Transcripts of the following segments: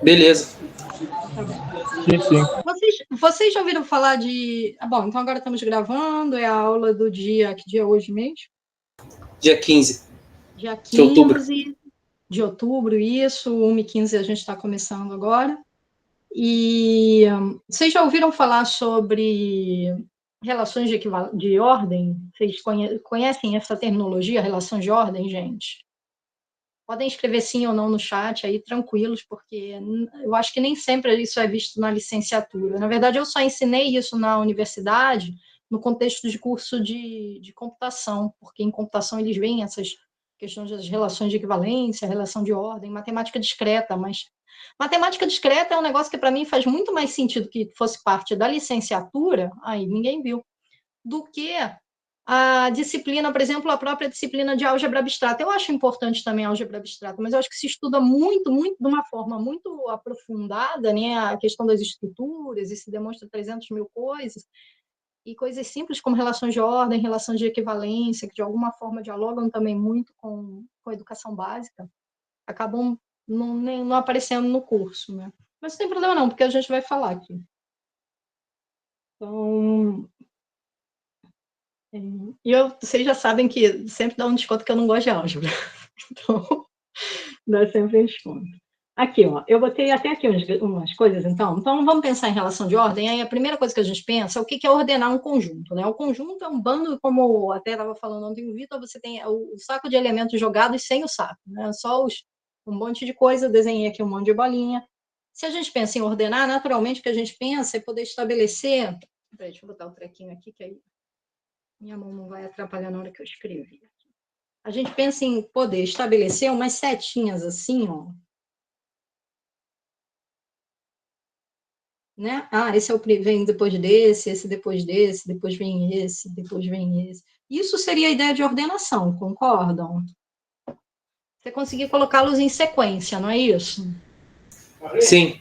Beleza. Tá bom. Sim, sim. Vocês já ouviram falar de... bom, então agora estamos gravando, é a aula do dia... Que dia é hoje mesmo? Dia 15. Dia De outubro. 15 de outubro, isso. 1h15 a gente está começando agora. E vocês já ouviram falar sobre relações de ordem? Vocês conhecem essa terminologia, relações de ordem, gente? Podem escrever sim ou não no chat aí, tranquilos, porque eu acho que nem sempre isso é visto na licenciatura. Na verdade, eu só ensinei isso na universidade, no contexto de curso de computação, porque em computação eles veem essas questões das relações de equivalência, relação de ordem, matemática discreta, mas matemática discreta é um negócio que para mim faz muito mais sentido que fosse parte da licenciatura, aí ninguém viu, do que a disciplina, por exemplo, a própria disciplina de álgebra abstrata. Eu acho importante também a álgebra abstrata, mas eu acho que se estuda muito, muito, de uma forma muito aprofundada, né, a questão das estruturas, e se demonstra 300 mil coisas, e coisas simples como relações de ordem, relações de equivalência, que de alguma forma dialogam também muito com a educação básica, acabam não aparecendo no curso, né? Mas não tem problema não, porque a gente vai falar aqui. Então, e vocês já sabem que sempre dá um desconto que eu não gosto de álgebra. Então, dá sempre um desconto. Aqui, ó, eu botei até aqui umas coisas, então. Então, vamos pensar em relação de ordem. Aí, a primeira coisa que a gente pensa é o que é ordenar um conjunto, né? O conjunto é um bando, como até estava falando ontem o Vitor, você tem o saco de elementos jogados sem o saco, né? Só um monte de coisa, eu desenhei aqui um monte de bolinha. Se a gente pensa em ordenar, naturalmente o que a gente pensa é poder estabelecer... Peraí, deixa eu botar o trequinho aqui, que aí minha mão não vai atrapalhar na hora que eu escrevi. A gente pensa em poder estabelecer umas setinhas assim, ó. Né? Esse vem depois desse, esse depois desse, depois vem esse, depois vem esse. Isso seria a ideia de ordenação, concordam? Você conseguir colocá-los em sequência, não é isso? Sim.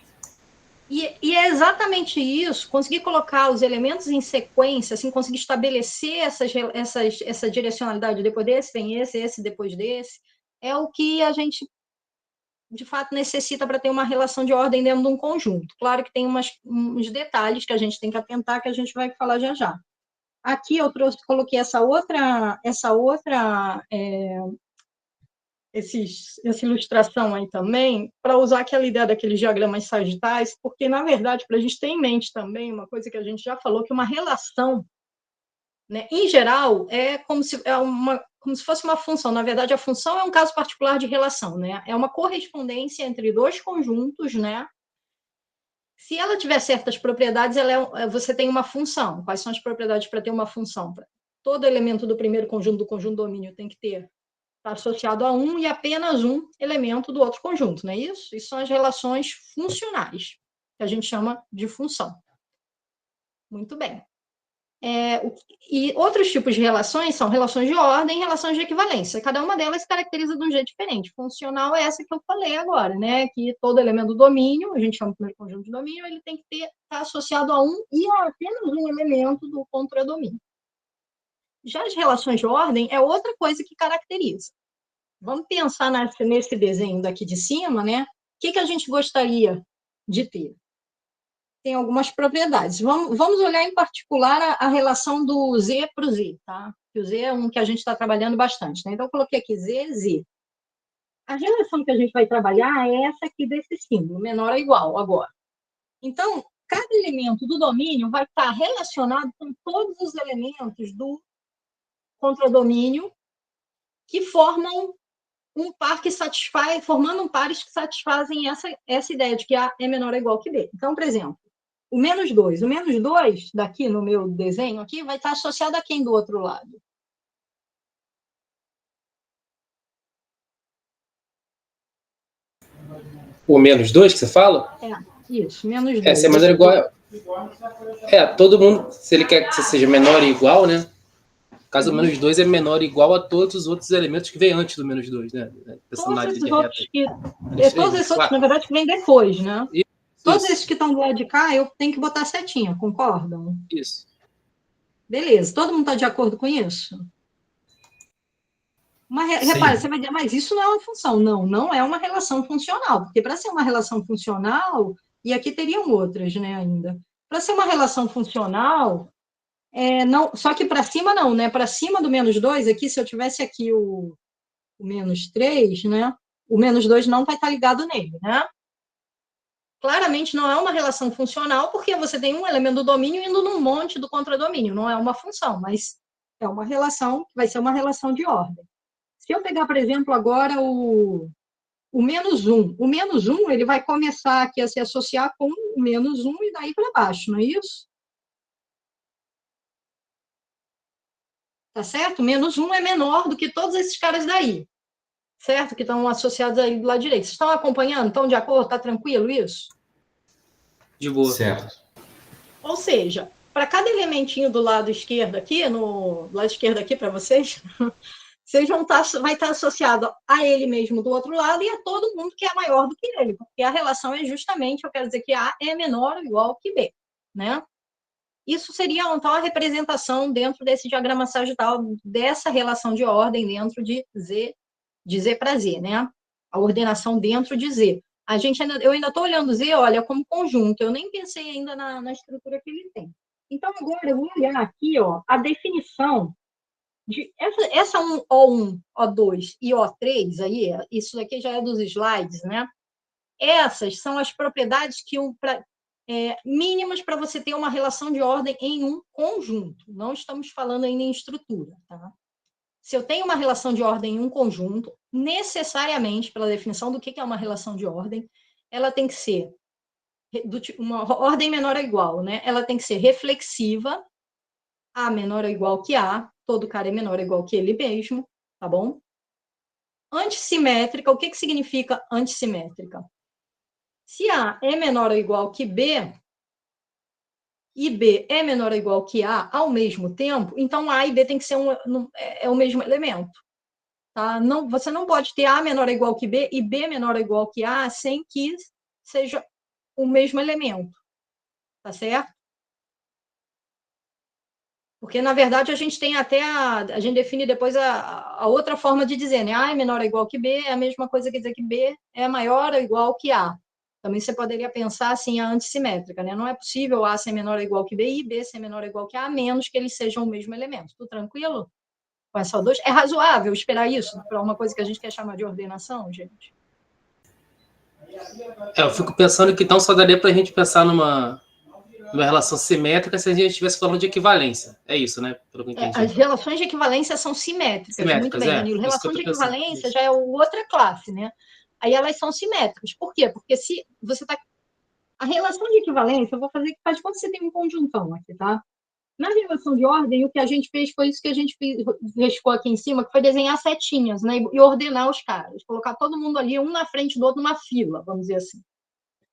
E é exatamente isso, conseguir colocar os elementos em sequência, assim, conseguir estabelecer essa direcionalidade, depois desse, vem esse depois desse, é o que a gente, de fato, necessita para ter uma relação de ordem dentro de um conjunto. Claro que tem uns detalhes que a gente tem que atentar, que a gente vai falar já já. Aqui eu coloquei essa ilustração aí também, para usar aquela ideia daqueles diagramas sagitais, porque, na verdade, para a gente ter em mente também uma coisa que a gente já falou, que uma relação, né, em geral, é como se fosse uma função. Na verdade, a função é um caso particular de relação, né? É uma correspondência entre dois conjuntos, né? Se ela tiver certas propriedades, você tem uma função. Quais são as propriedades para ter uma função? Todo elemento do primeiro conjunto do conjunto domínio tem que estar associado a um e apenas um elemento do outro conjunto, não é isso? Isso são as relações funcionais, que a gente chama de função. Muito bem. E outros tipos de relações são relações de ordem e relações de equivalência. Cada uma delas se caracteriza de um jeito diferente. Funcional é essa que eu falei agora, né? Que todo elemento do domínio, a gente chama de primeiro conjunto de domínio, ele tem que estar associado a um e a apenas um elemento do contradomínio. Já as relações de ordem é outra coisa que caracteriza. Vamos pensar nesse desenho daqui de cima, né? O que a gente gostaria de ter? Tem algumas propriedades. Vamos olhar em particular a relação do Z para o Z, tá? Que o Z é um que a gente está trabalhando bastante, né? Então, eu coloquei aqui Z, Z. A relação que a gente vai trabalhar é essa aqui desse símbolo, menor ou igual, agora. Então, cada elemento do domínio vai estar relacionado com todos os elementos do contradomínio que formam um par que formando pares que satisfazem essa ideia de que A é menor ou igual que B. Então, por exemplo, o menos 2. O menos 2, daqui no meu desenho, aqui, vai estar associado a quem do outro lado? O menos 2 que você fala? Isso, menos 2. Essa é menor ou igual. Todo mundo, se ele quer que você seja menor ou igual, né? No caso, o menos 2 é menor ou igual a todos os outros elementos que vêm antes do menos 2, né? Todos esses outros, na verdade, que vêm depois, né? Isso. Todos esses que estão do lado de cá, eu tenho que botar setinha, concordam? Isso. Beleza, todo mundo está de acordo com isso? Repara, você vai dizer, mas isso não é uma função. Não, não é uma relação funcional, porque para ser uma relação funcional, e aqui teriam outras, né, ainda. Para ser uma relação funcional, não, só que para cima não, né? Para cima do -2, aqui, se eu tivesse aqui o -3, né? O -2 não vai estar ligado nele, né? Claramente não é uma relação funcional, porque você tem um elemento do domínio indo num monte do contradomínio, não é uma função, mas é uma relação, vai ser uma relação de ordem. Se eu pegar, por exemplo, agora o -1, o -1 ele vai começar aqui a se associar com o -1 e daí para baixo, não é isso? Tá certo? O -1 é menor do que todos esses caras daí, certo? Que estão associados aí do lado direito. Vocês estão acompanhando? Estão de acordo? Está tranquilo isso? De boa. Certo. Ou seja, para cada elementinho do lado esquerdo aqui, no lado esquerdo aqui para vocês, vocês vai estar associado a ele mesmo do outro lado e a todo mundo que é maior do que ele, porque a relação é justamente, eu quero dizer que A é menor ou igual que B, né? Isso seria, então, a representação dentro desse diagrama sagital, dessa relação de ordem dentro de Z para Z, né? A ordenação dentro de Z. Eu ainda estou olhando Z, olha, como conjunto, eu nem pensei ainda na estrutura que ele tem. Então, agora eu vou olhar aqui, ó, a definição de essa O1, O2 e O3, aí, isso daqui já é dos slides, né? Essas são as propriedades que mínimas para você ter uma relação de ordem em um conjunto. Não estamos falando ainda em estrutura, tá? Se eu tenho uma relação de ordem em um conjunto, necessariamente, pela definição do que é uma relação de ordem, ela tem que ser uma ordem menor ou igual, né? Ela tem que ser reflexiva, A menor ou igual que A, todo cara é menor ou igual que ele mesmo, tá bom? Antissimétrica, o que significa antissimétrica? Se A é menor ou igual que B, e B é menor ou igual que A ao mesmo tempo, então A e B tem que ser o mesmo elemento. Tá? Não, você não pode ter A menor ou igual que B e B menor ou igual que A sem que seja o mesmo elemento. Tá certo? Porque, na verdade, a gente tem até a gente define depois a outra forma de dizer, né? A é menor ou igual que B é a mesma coisa que dizer que B é maior ou igual que A. Também você poderia pensar assim, a antissimétrica, né? Não é possível A ser menor ou igual que B e B ser menor ou igual que A, a menos que eles sejam o mesmo elemento. Tudo tranquilo? Com essa O2? É razoável esperar isso para uma coisa que a gente quer chamar de ordenação, gente? Eu fico pensando que então só daria para a gente pensar numa relação simétrica se a gente estivesse falando de equivalência. É isso, né? Pelo que eu entendi. As relações de equivalência são simétricas. Muito bem, Danilo. Relação de equivalência já é outra classe, né? Aí elas são simétricas. Por quê? Porque se você está... A relação de equivalência, eu vou fazer que faz quando você tem um conjuntão aqui, tá? Na relação de ordem, o que a gente fez foi isso que a gente riscou aqui em cima, que foi desenhar setinhas, né? E ordenar os caras. Colocar todo mundo ali, um na frente do outro, numa fila, vamos dizer assim.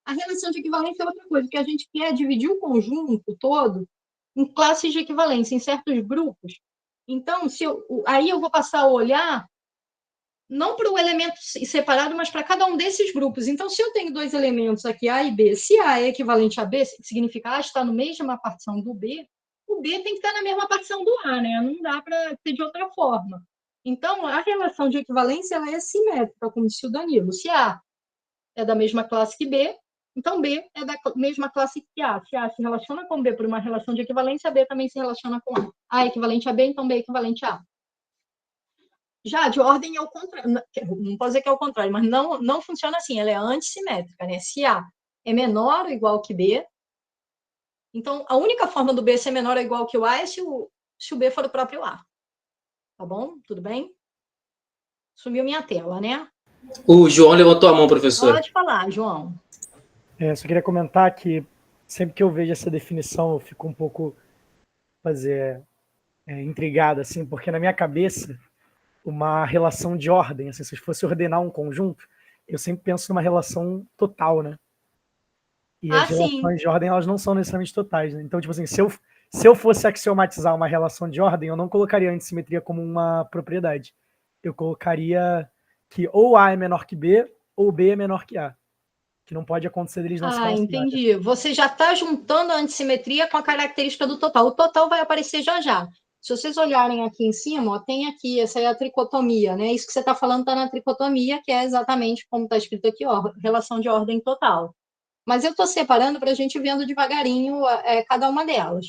A relação de equivalência é outra coisa, que a gente quer dividir o conjunto todo em classes de equivalência, em certos grupos. Então, aí eu vou passar a olhar não para o elemento separado, mas para cada um desses grupos. Então, se eu tenho dois elementos aqui, A e B, se A é equivalente a B, significa A está na mesma partição do B, o B tem que estar na mesma partição do A, né? Não dá para ser de outra forma. Então, a relação de equivalência ela é simétrica, como disse o Danilo. Se A é da mesma classe que B, então B é da mesma classe que A. Se A se relaciona com B por uma relação de equivalência, B também se relaciona com A. A é equivalente a B, então B é equivalente a A. Já de ordem é o contrário. Não posso dizer que é o contrário, mas não funciona assim. Ela é antissimétrica, né? Se A é menor ou igual que B, então a única forma do B ser menor ou igual que o A é se o B for o próprio A. Tá bom? Tudo bem? Sumiu minha tela, né? O João levantou a mão, professor. Pode falar, João. Só queria comentar que sempre que eu vejo essa definição, eu fico um pouco intrigado, assim, porque na minha cabeça, uma relação de ordem, assim, se fosse ordenar um conjunto, eu sempre penso numa relação total, né? E as relações de ordem, elas não são necessariamente totais, né? Então, tipo assim, se eu fosse axiomatizar uma relação de ordem, eu não colocaria a antissimetria como uma propriedade. Eu colocaria que ou A é menor que B, ou B é menor que A. Que não pode acontecer deles não se relacionarem. Entendi. Você já está juntando a antissimetria com a característica do total. O total vai aparecer já já. Se vocês olharem aqui em cima, ó, tem aqui, essa é a tricotomia, né? Isso que você está falando está na tricotomia, que é exatamente como está escrito aqui, ó, relação de ordem total. Mas eu estou separando para a gente vendo devagarinho cada uma delas.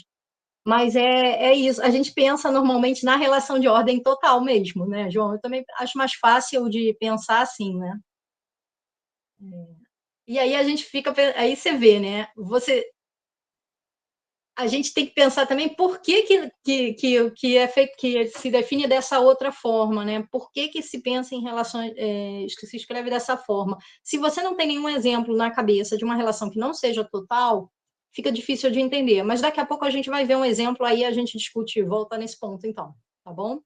Mas é isso, a gente pensa normalmente na relação de ordem total mesmo, né, João? Eu também acho mais fácil de pensar assim, né? E aí a gente fica, aí você vê, né? A gente tem que pensar também por que é feito, que se define dessa outra forma, né? Por que se pensa em relações, que se escreve dessa forma? Se você não tem nenhum exemplo na cabeça de uma relação que não seja total, fica difícil de entender. Mas daqui a pouco a gente vai ver um exemplo aí, a gente discute, volta nesse ponto, então, tá bom?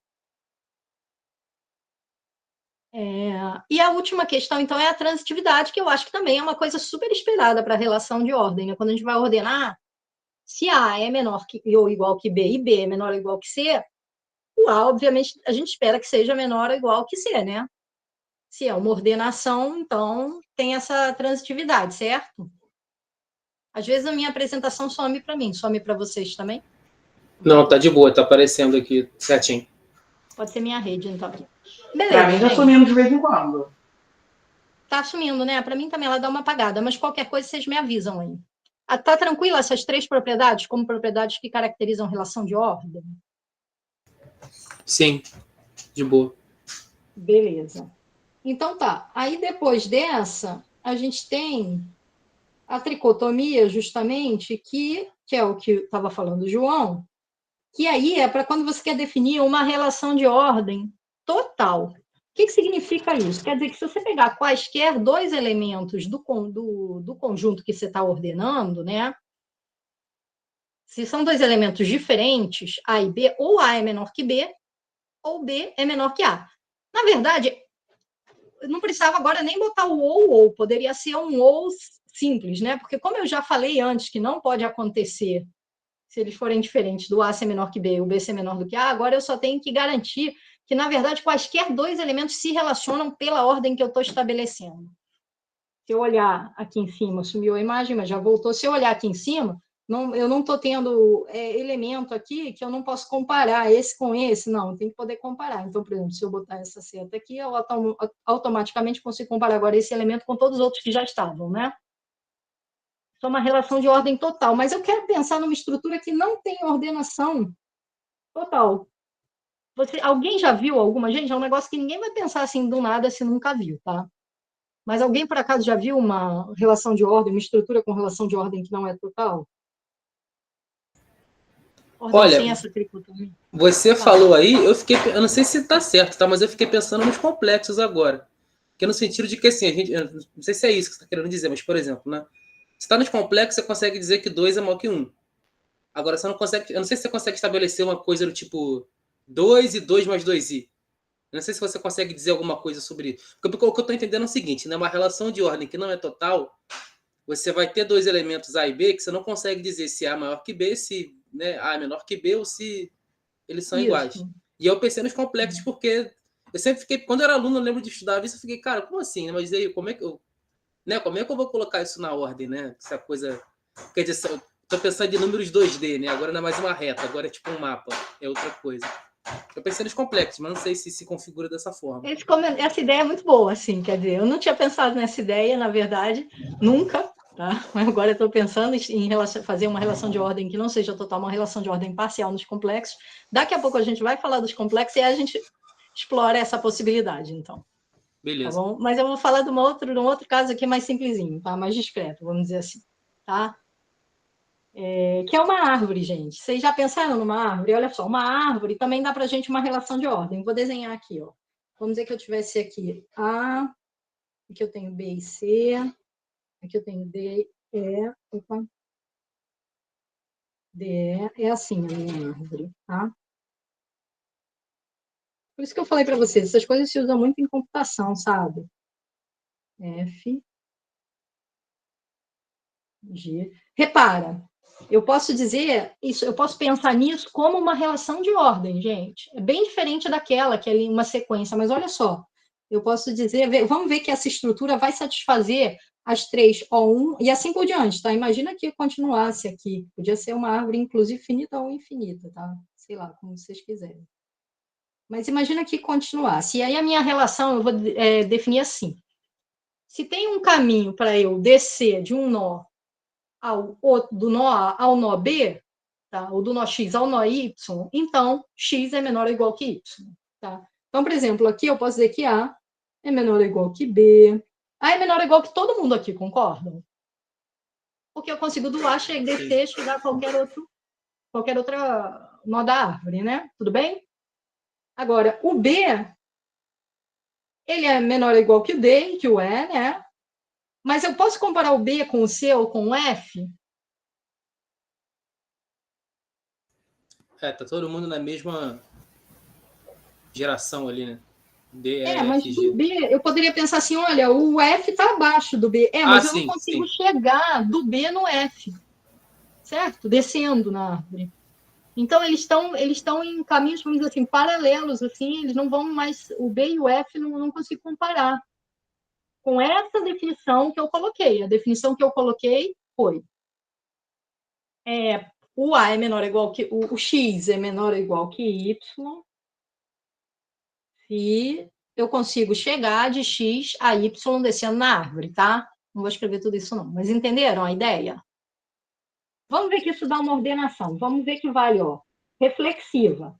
E a última questão, então, é a transitividade, que eu acho que também é uma coisa super esperada para a relação de ordem, né? Quando a gente vai ordenar, se A é menor que, ou igual que B e B é menor ou igual que C, o A, obviamente, a gente espera que seja menor ou igual que C, né? Se é uma ordenação, então tem essa transitividade, certo? Às vezes a minha apresentação some para mim, some para vocês também? Não, tá de boa, tá aparecendo aqui certinho. Pode ser minha rede, então. Beleza, pra mim tá sumindo de vez em quando. Tá sumindo, né? Para mim também ela dá uma apagada, mas qualquer coisa vocês me avisam aí. Tá tranquilo essas três propriedades como propriedades que caracterizam relação de ordem? Sim, de boa. Beleza. Então tá. Aí depois dessa, a gente tem a tricotomia, justamente, que é o que estava falando o João, que aí é para quando você quer definir uma relação de ordem total. O que significa isso? Quer dizer que se você pegar quaisquer dois elementos do conjunto que você está ordenando, né? Se são dois elementos diferentes, A e B, ou A é menor que B, ou B é menor que A. Na verdade, não precisava agora nem botar o ou, poderia ser um ou simples, né? Porque como eu já falei antes que não pode acontecer se eles forem diferentes do A ser menor que B e o B ser menor do que A, agora eu só tenho que garantir que, na verdade, quaisquer dois elementos se relacionam pela ordem que eu estou estabelecendo. Se eu olhar aqui em cima, sumiu a imagem, mas já voltou. Se eu olhar aqui em cima, eu não estou tendo elemento aqui que eu não posso comparar esse com esse, não, tem que poder comparar. Então, por exemplo, se eu botar essa seta aqui, eu automaticamente consigo comparar agora esse elemento com todos os outros que já estavam, né? Isso é uma relação de ordem total, mas eu quero pensar numa estrutura que não tem ordenação total. Alguém já viu alguma? Gente, é um negócio que ninguém vai pensar assim do nada se nunca viu, tá? Mas alguém, por acaso, já viu uma relação de ordem, uma estrutura com relação de ordem que não é total? Ordem Olha, sem essa tricotomia. Você falou aí, eu não sei se tá certo, tá? Mas eu fiquei pensando nos complexos agora. Que é no sentido de que, assim, eu não sei se é isso que você está querendo dizer, mas, por exemplo, né? Se está nos complexos, você consegue dizer que 2 é maior que 1. Agora, você não consegue. Eu não sei se você consegue estabelecer uma coisa do tipo 2 e 2 mais 2i. Eu não sei se você consegue dizer alguma coisa sobre isso. Porque o que eu estou entendendo é o seguinte, né? Uma relação de ordem que não é total, você vai ter dois elementos A e B que você não consegue dizer se A é maior que B, se, né, A é menor que B ou se eles são iguais. E eu pensei nos complexos porque eu sempre fiquei... Quando eu era aluno, eu lembro de estudar isso, eu fiquei, cara, como assim? Mas aí, como é que eu vou colocar isso na ordem, né? Essa coisa... Quer dizer, eu tô pensando em números 2D, né? Agora não é mais uma reta, agora é tipo um mapa. É outra coisa. Eu pensei nos complexos, mas não sei se configura dessa forma. Essa ideia é muito boa, assim, quer dizer, eu não tinha pensado nessa ideia, na verdade, nunca, tá? Mas agora eu estou pensando em fazer uma relação de ordem que não seja total, uma relação de ordem parcial nos complexos. Daqui a pouco a gente vai falar dos complexos e aí a gente explora essa possibilidade, então. Beleza. Tá bom? Mas eu vou falar de um outro caso aqui mais simplesinho, tá? Mais discreto, vamos dizer assim, tá? Que é uma árvore, gente. Vocês já pensaram numa árvore? Olha só, uma árvore também dá para a gente uma relação de ordem. Vou desenhar aqui, ó. Vamos dizer que eu tivesse aqui A, aqui eu tenho B e C, aqui eu tenho D, E, opa, D, E. É assim a minha árvore, tá? Por isso que eu falei para vocês, essas coisas se usam muito em computação, sabe? F, G. Repara, eu posso dizer isso, eu posso pensar nisso como uma relação de ordem, gente. É bem diferente daquela que é ali uma sequência, mas olha só, eu posso dizer, vamos ver que essa estrutura vai satisfazer as três O1 e assim por diante, tá? Imagina que continuasse aqui, podia ser uma árvore, inclusive, finita ou infinita, tá? sei lá, como vocês quiserem. Mas imagina que continuasse. E aí a minha relação eu vou definir assim. Se tem um caminho para eu descer de um nó ao outro, do nó A ao nó B, tá? Ou do nó X ao nó Y, então X é menor ou igual que Y. Tá? Então, por exemplo, aqui eu posso dizer que A é menor ou igual que B. A é menor ou igual que todo mundo aqui, concordam? Porque eu consigo do A descer, chegar a qualquer outra nó da árvore, né? Tudo bem? Agora, o B, ele é menor ou igual que o D, que o E, né? Mas eu posso comparar o B com o C ou com o F? Tá todo mundo na mesma geração ali, né? D, E, Mas F, do G. B, eu poderia pensar assim, olha, o F está abaixo do B. Mas eu não sim, consigo sim. chegar do B no F, certo? Descendo na árvore. Então, eles estão em caminhos, vamos dizer assim, paralelos, assim, eles não vão mais, o B e o F não consigo comparar. Com essa definição que eu coloquei. A definição que eu coloquei foi o A é menor ou igual que, o X é menor ou igual que Y, se eu consigo chegar de X a Y descendo na árvore, tá? Não vou escrever tudo isso, não. Mas entenderam a ideia? Vamos ver que isso dá uma ordenação. Vamos ver que vale, ó, reflexiva.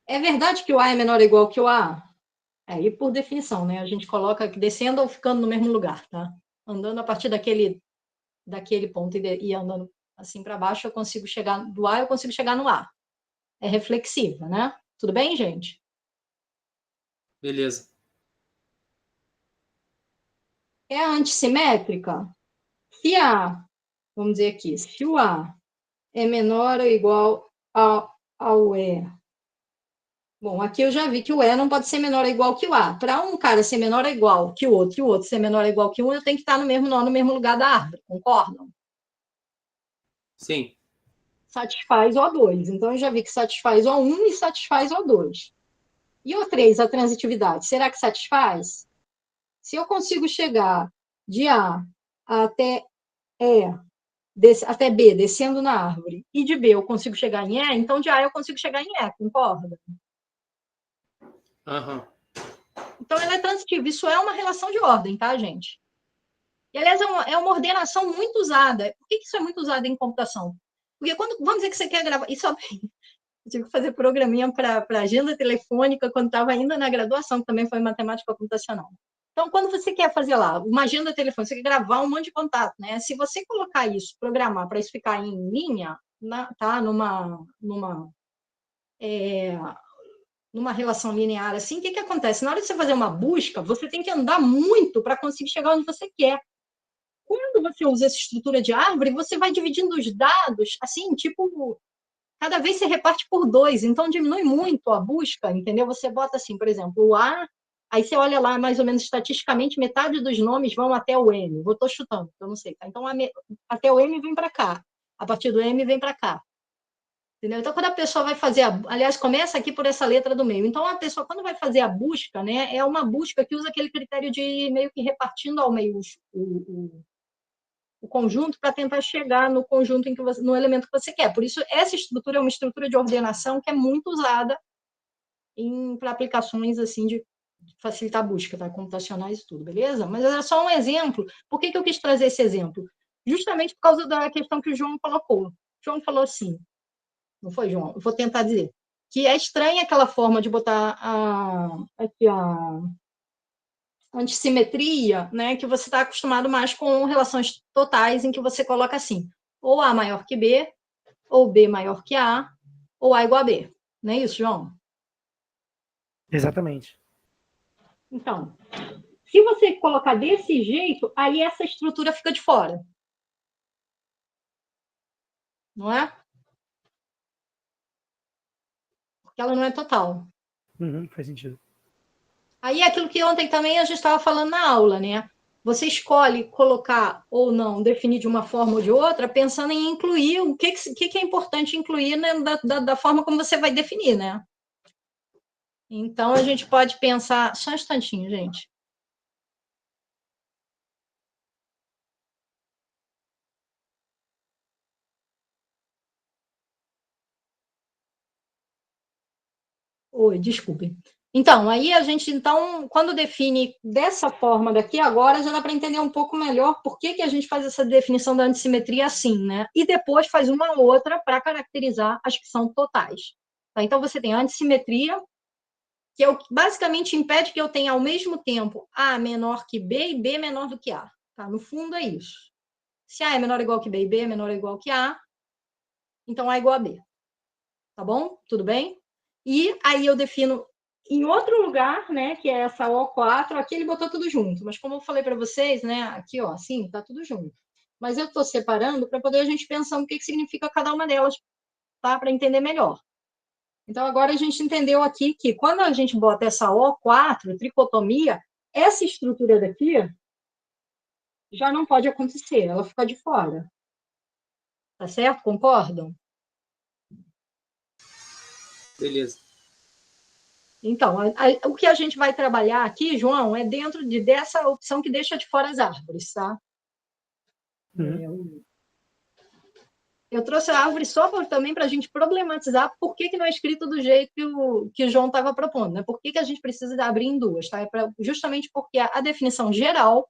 É verdade que o A é menor ou igual que o A? E por definição, né? A gente coloca descendo ou ficando no mesmo lugar, tá? Andando a partir daquele ponto e andando assim para baixo, eu consigo chegar do A, eu consigo chegar no A. É reflexiva, né? Tudo bem, gente? Beleza. É antissimétrica? Se A, vamos dizer aqui, se o A é menor ou igual ao E. Bom, aqui eu já vi que o E não pode ser menor ou igual que o A. Para um cara ser menor ou igual que o outro e o outro ser menor ou igual que um, eu tenho que estar no mesmo nó, no mesmo lugar da árvore, concordam? Sim. Satisfaz O2. Então, eu já vi que satisfaz O1 e satisfaz O2. E O3, a transitividade, será que satisfaz? Se eu consigo chegar de A até E, até B, descendo na árvore, e de B eu consigo chegar em E, então de A eu consigo chegar em E, concorda? Aham. Então, ela é transitiva. Isso é uma relação de ordem, tá, gente? E, aliás, é uma ordenação muito usada. Por que isso é muito usado em computação? Porque quando, vamos dizer que você quer gravar... Isso, eu tive que fazer programinha para agenda telefônica quando estava ainda na graduação, que também foi matemática computacional. Então, quando você quer fazer lá uma agenda telefônica, você quer gravar um monte de contato, né? Se você colocar isso, programar para isso ficar em linha, tá? Numa relação linear assim, o que acontece? Na hora de você fazer uma busca, você tem que andar muito para conseguir chegar onde você quer. Quando você usa essa estrutura de árvore, você vai dividindo os dados, assim, tipo, cada vez você reparte por 2, então diminui muito a busca, entendeu? Você bota assim, por exemplo, o A, aí você olha lá, mais ou menos estatisticamente, metade dos nomes vão até o M. Estou chutando, eu não sei. Tá? Então, até o M vem para cá. A partir do M vem para cá. Entendeu? Então, quando a pessoa vai fazer, aliás, começa aqui por essa letra do meio. Então, a pessoa, quando vai fazer a busca, né, é uma busca que usa aquele critério de meio que repartindo ao meio o conjunto para tentar chegar no conjunto no elemento que você quer. Por isso, essa estrutura é uma estrutura de ordenação que é muito usada para aplicações assim de facilitar a busca, tá? Computacionais e tudo, beleza? Mas é só um exemplo. Por que eu quis trazer esse exemplo? Justamente por causa da questão que o João colocou. O João falou assim, não foi, João? Eu vou tentar dizer. Que é estranha aquela forma de botar aqui a antissimetria, né? Que você está acostumado mais com relações totais, em que você coloca assim, ou A maior que B, ou B maior que A, ou A igual a B. Não é isso, João? Exatamente. Então, se você colocar desse jeito, aí essa estrutura fica de fora. Não é? Porque ela não é total. Faz sentido. Aí é aquilo que ontem também a gente estava falando na aula, né? Você escolhe colocar ou não, definir de uma forma ou de outra, pensando em incluir o que é importante incluir, né, da forma como você vai definir, né? Então, a gente pode pensar... Só um instantinho, gente. Oi, desculpe. Então, aí a gente, então, quando define dessa forma daqui, agora já dá para entender um pouco melhor por que a gente faz essa definição da antissimetria assim, né? E depois faz uma outra para caracterizar as que são totais. Tá? Então, você tem a antissimetria, que é o que basicamente impede que eu tenha ao mesmo tempo A menor que B e B menor do que A. Tá? No fundo, é isso. Se A é menor ou igual que B e B é menor ou igual que A, então A é igual a B. Tá bom? Tudo bem? E aí eu defino em outro lugar, né, que é essa O4, aqui ele botou tudo junto, mas como eu falei para vocês, né, aqui, ó, assim, tá tudo junto. Mas eu estou separando para poder a gente pensar o que significa cada uma delas, tá? Para entender melhor. Então, agora a gente entendeu aqui que quando a gente bota essa O4, tricotomia, essa estrutura daqui já não pode acontecer, ela fica de fora. Tá certo? Concordam? Beleza. Então, o que a gente vai trabalhar aqui, João, é dentro dessa opção que deixa de fora as árvores, tá? Eu trouxe a árvore só também para a gente problematizar por que não é escrito do jeito que o João estava propondo, né? Por que a gente precisa abrir em duas, tá? Justamente porque a definição geral,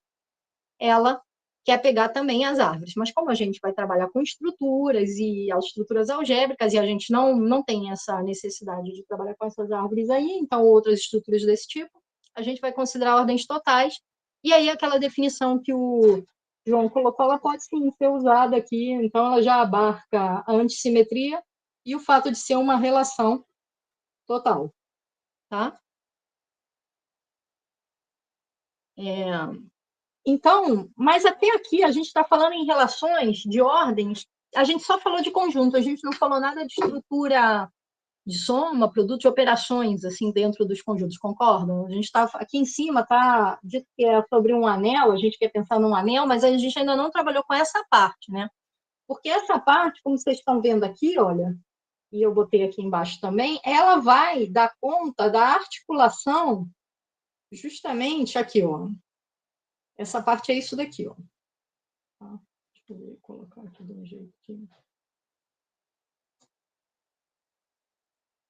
ela quer pegar também as árvores. Mas como a gente vai trabalhar com estruturas e as estruturas algébricas, e a gente não tem essa necessidade de trabalhar com essas árvores aí, então outras estruturas desse tipo, a gente vai considerar ordens totais, e aí aquela definição que o João colocou, ela pode sim ser usada aqui, então ela já abarca a antissimetria e o fato de ser uma relação total, tá? Então, mas até aqui a gente está falando em relações de ordens, a gente só falou de conjunto, a gente não falou nada de estrutura de soma, produto de operações, assim, dentro dos conjuntos, concordam? A gente está aqui em cima, tá dito que é sobre um anel, a gente quer pensar num anel, mas a gente ainda não trabalhou com essa parte, né? Porque essa parte, como vocês estão vendo aqui, olha, e eu botei aqui embaixo também, ela vai dar conta da articulação justamente aqui, ó. Essa parte é isso daqui, ó. Tá? Deixa eu colocar aqui de um jeito aqui.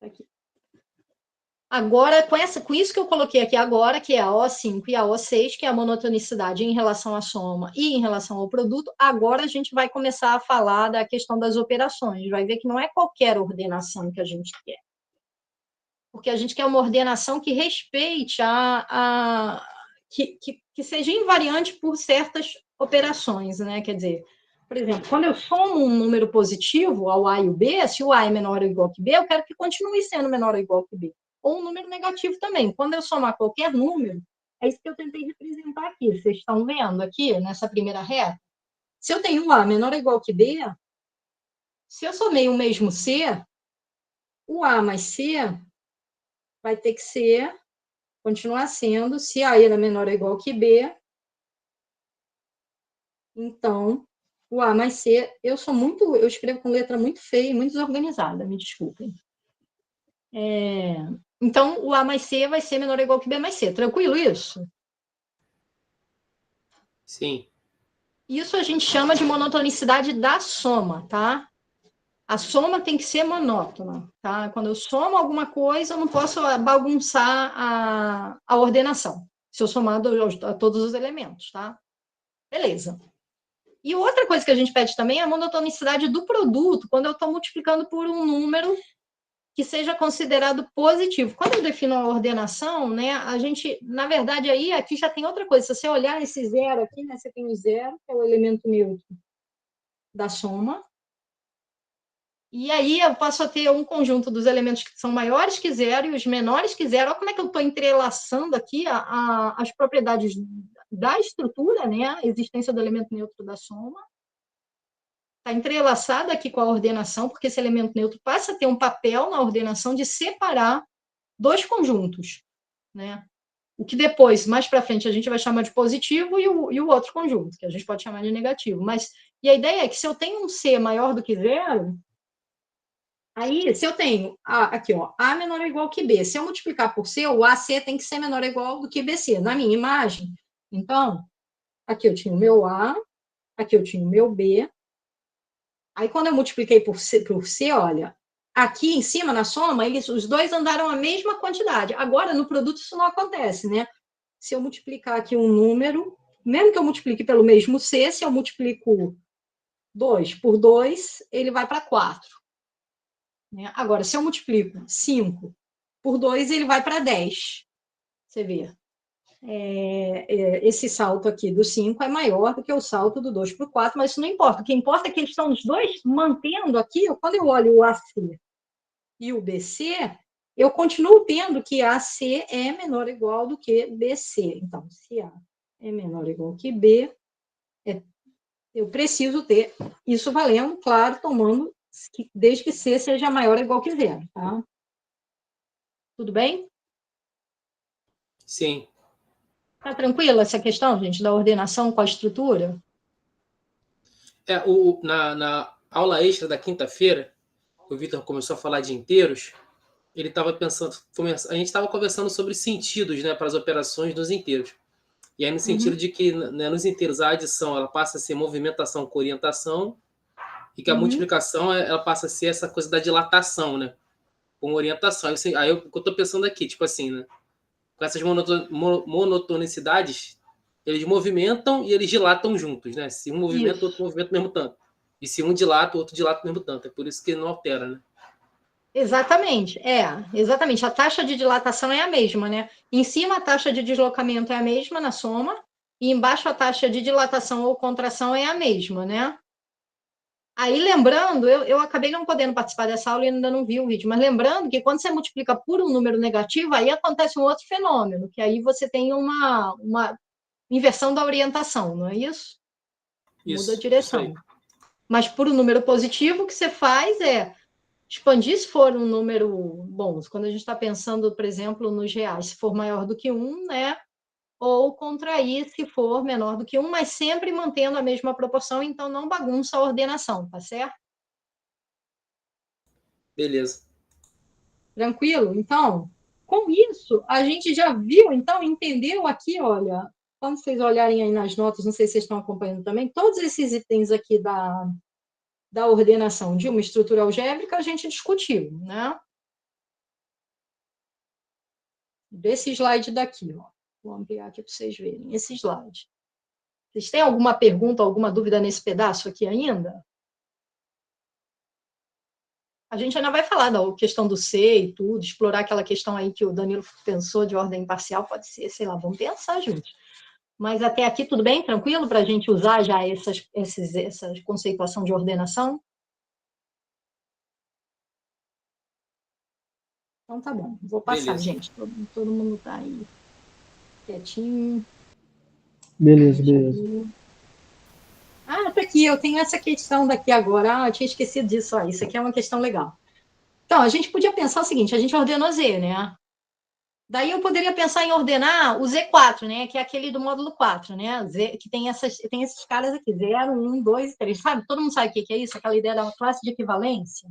Aqui. Agora, com isso que eu coloquei aqui agora, que é a O5 e a O6, que é a monotonicidade em relação à soma e em relação ao produto, agora a gente vai começar a falar da questão das operações. Vai ver que não é qualquer ordenação que a gente quer. Porque a gente quer uma ordenação que respeite que seja invariante por certas operações, né? Quer dizer, por exemplo, quando eu somo um número positivo ao A e o B, se o A é menor ou igual que B, eu quero que continue sendo menor ou igual que B. Ou um número negativo também. Quando eu somar qualquer número, é isso que eu tentei representar aqui. Vocês estão vendo aqui, nessa primeira reta? Se eu tenho um A menor ou igual que B, se eu somei o mesmo C, o A mais C vai ter que continuar sendo, se A era menor ou igual que B, então o A mais C, eu escrevo com letra muito feia e muito desorganizada, me desculpem. Então, o A mais C vai ser menor ou igual que B mais C. Tranquilo isso? Sim. Isso a gente chama de monotonicidade da soma, tá? A soma tem que ser monótona, tá? Quando eu somo alguma coisa, eu não posso bagunçar a ordenação, se eu somar a todos os elementos, tá? Beleza. E outra coisa que a gente pede também é a monotonicidade do produto, quando eu estou multiplicando por um número que seja considerado positivo. Quando eu defino a ordenação, né, a gente, na verdade, aí aqui já tem outra coisa. Se você olhar esse zero aqui, né, você tem o zero, que é o elemento neutro da soma. E aí eu passo a ter um conjunto dos elementos que são maiores que zero e os menores que zero. Olha como é que eu estou entrelaçando aqui as propriedades da estrutura, né, a existência do elemento neutro da soma. Está entrelaçada aqui com a ordenação, porque esse elemento neutro passa a ter um papel na ordenação de separar dois conjuntos, né? O que depois, mais para frente, a gente vai chamar de positivo e o outro conjunto, que a gente pode chamar de negativo. E a ideia é que se eu tenho um C maior do que zero, aí, se eu tenho aqui, ó, A menor ou igual que B, se eu multiplicar por C, o AC tem que ser menor ou igual do que BC, na minha imagem. Então, aqui eu tinha o meu A, aqui eu tinha o meu B. Aí, quando eu multipliquei por C, olha, aqui em cima, na soma, os dois andaram a mesma quantidade. Agora, no produto, isso não acontece, né? Se eu multiplicar aqui um número, mesmo que eu multiplique pelo mesmo C, se eu multiplico 2 por 2, ele vai para 4. Né? Agora, se eu multiplico 5 por 2, ele vai para 10. Você vê. Esse salto aqui do 5 é maior do que o salto do 2 por 4, mas isso não importa. O que importa é que eles estão os dois mantendo aqui, quando eu olho o AC e o BC, eu continuo tendo que AC é menor ou igual do que BC. Então, se A é menor ou igual que B, eu preciso ter isso valendo, claro, tomando desde que C seja maior ou igual que zero. Tá? Tudo bem? Sim. Tá tranquila essa questão, gente, da ordenação com a estrutura? Na aula extra da quinta-feira, o Vitor começou a falar de inteiros, ele estava pensando, a gente estava conversando sobre sentidos, né, para as operações dos inteiros. E aí no sentido de que, né, nos inteiros a adição ela passa a ser movimentação com orientação e que a multiplicação ela passa a ser essa coisa da dilatação, né, com orientação. Aí o que eu estou pensando aqui, tipo assim, né, com essas monotonicidades, eles movimentam e eles dilatam juntos, né? Se um movimenta, o outro movimenta o mesmo tanto. E se um dilata, o outro dilata o mesmo tanto. É por isso que não altera, né? Exatamente, exatamente. A taxa de dilatação é a mesma, né? Em cima a taxa de deslocamento é a mesma na soma, e embaixo a taxa de dilatação ou contração é a mesma, né? Aí, lembrando, eu acabei não podendo participar dessa aula e ainda não vi o vídeo, mas lembrando que quando você multiplica por um número negativo, aí acontece um outro fenômeno, que aí você tem uma inversão da orientação, não é isso? Muda a direção. Mas por um número positivo, o que você faz é expandir se for um número bom. Quando a gente está pensando, por exemplo, nos reais, se for maior do que 1, né? Ou contrair se for menor do que 1, mas sempre mantendo a mesma proporção, então não bagunça a ordenação, tá certo? Beleza. Tranquilo? Então, com isso, a gente já viu, então, entendeu aqui, olha, quando vocês olharem aí nas notas, não sei se vocês estão acompanhando também, todos esses itens aqui da ordenação de uma estrutura algébrica a gente discutiu, né? Desse slide daqui, ó. Vou ampliar aqui para vocês verem esse slide. Vocês têm alguma pergunta, alguma dúvida nesse pedaço aqui ainda? A gente ainda vai falar da questão do C e tudo, explorar aquela questão aí que o Danilo pensou de ordem parcial, pode ser, sei lá, vamos pensar juntos. Mas até aqui tudo bem? Tranquilo para a gente usar já essa conceituação de ordenação? Então tá bom, vou passar, beleza. Gente. Todo mundo está aí quietinho. Beleza. Tá aqui, eu tenho essa questão daqui agora. Eu tinha esquecido disso. Isso aqui é uma questão legal. Então, a gente podia pensar o seguinte, a gente ordenou Z, né? Daí eu poderia pensar em ordenar o Z4, né? Que é aquele do módulo 4, né? Z, que tem esses caras aqui, 0, 1, 2 e 3. Sabe? Todo mundo sabe o que é isso? Aquela ideia da classe de equivalência.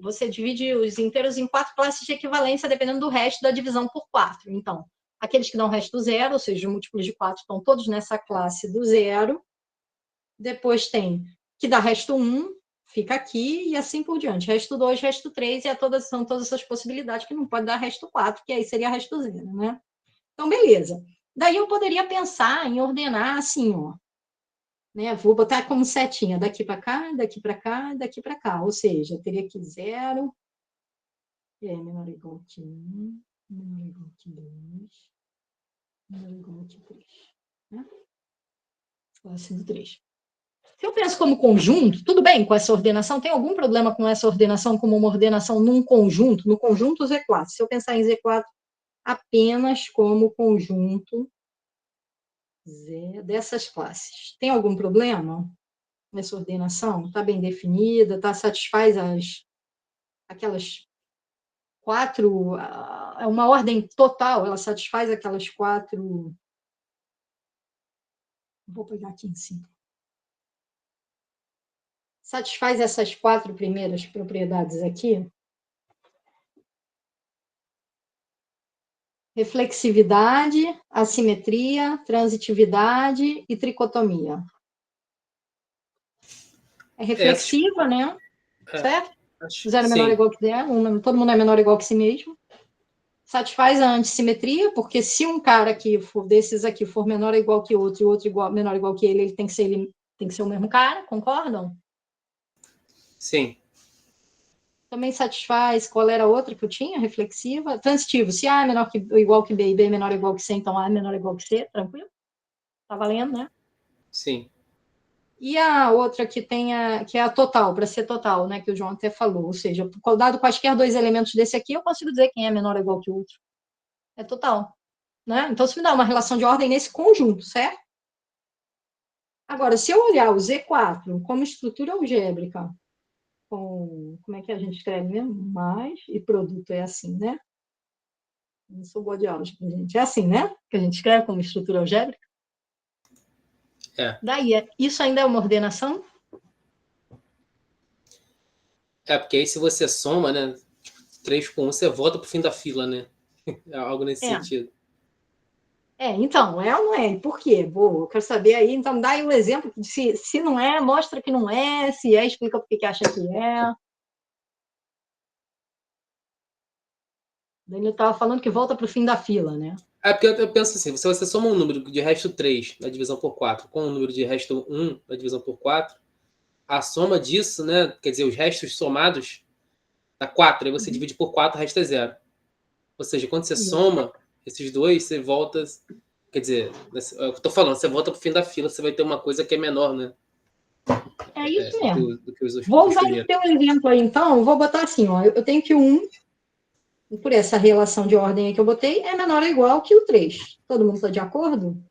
Você divide os inteiros em 4 classes de equivalência, dependendo do resto da divisão por 4. Então, aqueles que dão o resto do 0, ou seja, múltiplos de 4, estão todos nessa classe do 0. Depois tem que dá resto 1, fica aqui, e assim por diante. Resto 2, resto 3, e são todas essas possibilidades que não pode dar resto 4, que aí seria resto 0, né? Então, beleza. Daí eu poderia pensar em ordenar assim, ó. Né? Vou botar como setinha, daqui para cá, daqui para cá, daqui para cá. Ou seja, teria que 0, menor ou igual que 1, menor ou igual que 2, menor ou igual que 3. Né? Classe do 3. Se eu penso como conjunto, tudo bem com essa ordenação? Tem algum problema com essa ordenação como uma ordenação num conjunto? No conjunto Z4. Se eu pensar em Z4 apenas como conjunto Z dessas classes. Tem algum problema nessa ordenação? Está bem definida? Satisfaz aquelas 4... É uma ordem total, ela satisfaz aquelas 4... Vou pegar aqui em cima. Satisfaz essas 4 primeiras propriedades aqui? Reflexividade, assimetria, transitividade e tricotomia. É reflexiva, né? certo? Acho, 0 é menor ou sim, igual que 0, todo mundo é menor ou igual que si mesmo. Satisfaz a antissimetria, porque se um cara aqui desses aqui for menor ou igual que outro, e outro menor ou igual que ele tem que ser o mesmo cara, concordam? sim, Também satisfaz, qual era a outra que eu tinha, reflexiva? Transitivo, se A é menor que, ou igual que B e B é menor ou igual que C, então A é menor ou igual que C, tranquilo? Tá valendo, né? sim. E a outra que é a total, para ser total, né, que o João até falou, ou seja, dado quaisquer dois elementos desse aqui, eu consigo dizer quem é menor ou igual que o outro. É total, né? Então, isso me dá uma relação de ordem nesse conjunto, certo? Agora, se eu olhar o Z4 como estrutura algébrica, como é que a gente escreve mesmo? Mais, e produto é assim, né? Não sou boa de álgebra, gente. É assim, né? Que a gente escreve como estrutura algébrica. É. Daí, isso ainda é uma ordenação? Porque aí se você soma, né? 3 com 1, você volta pro fim da fila, né? É algo nesse É. sentido. Então, é ou não é? Por quê? Eu quero saber aí. Então, dá aí um exemplo. Se não é, mostra que não é. Se é, explica por que acha que é. Daniel estava falando que volta para o fim da fila, né? Porque eu penso assim, se você soma um número de resto 3 na divisão por 4 com um número de resto 1 na divisão por 4, a soma disso, né? Quer dizer, os restos somados dá 4, aí você divide por 4, o resto é 0. Ou seja, quando você soma esses dois, você volta. Quer dizer, é o que eu tô falando, você volta pro fim da fila, você vai ter uma coisa que é menor, né? É isso mesmo. Do que os Vou usar o primeiros. teu exemplo aí, então. Vou botar assim, ó. Eu tenho que o 1, por essa relação de ordem aí que eu botei, é menor ou igual que o 3. Todo mundo está de acordo?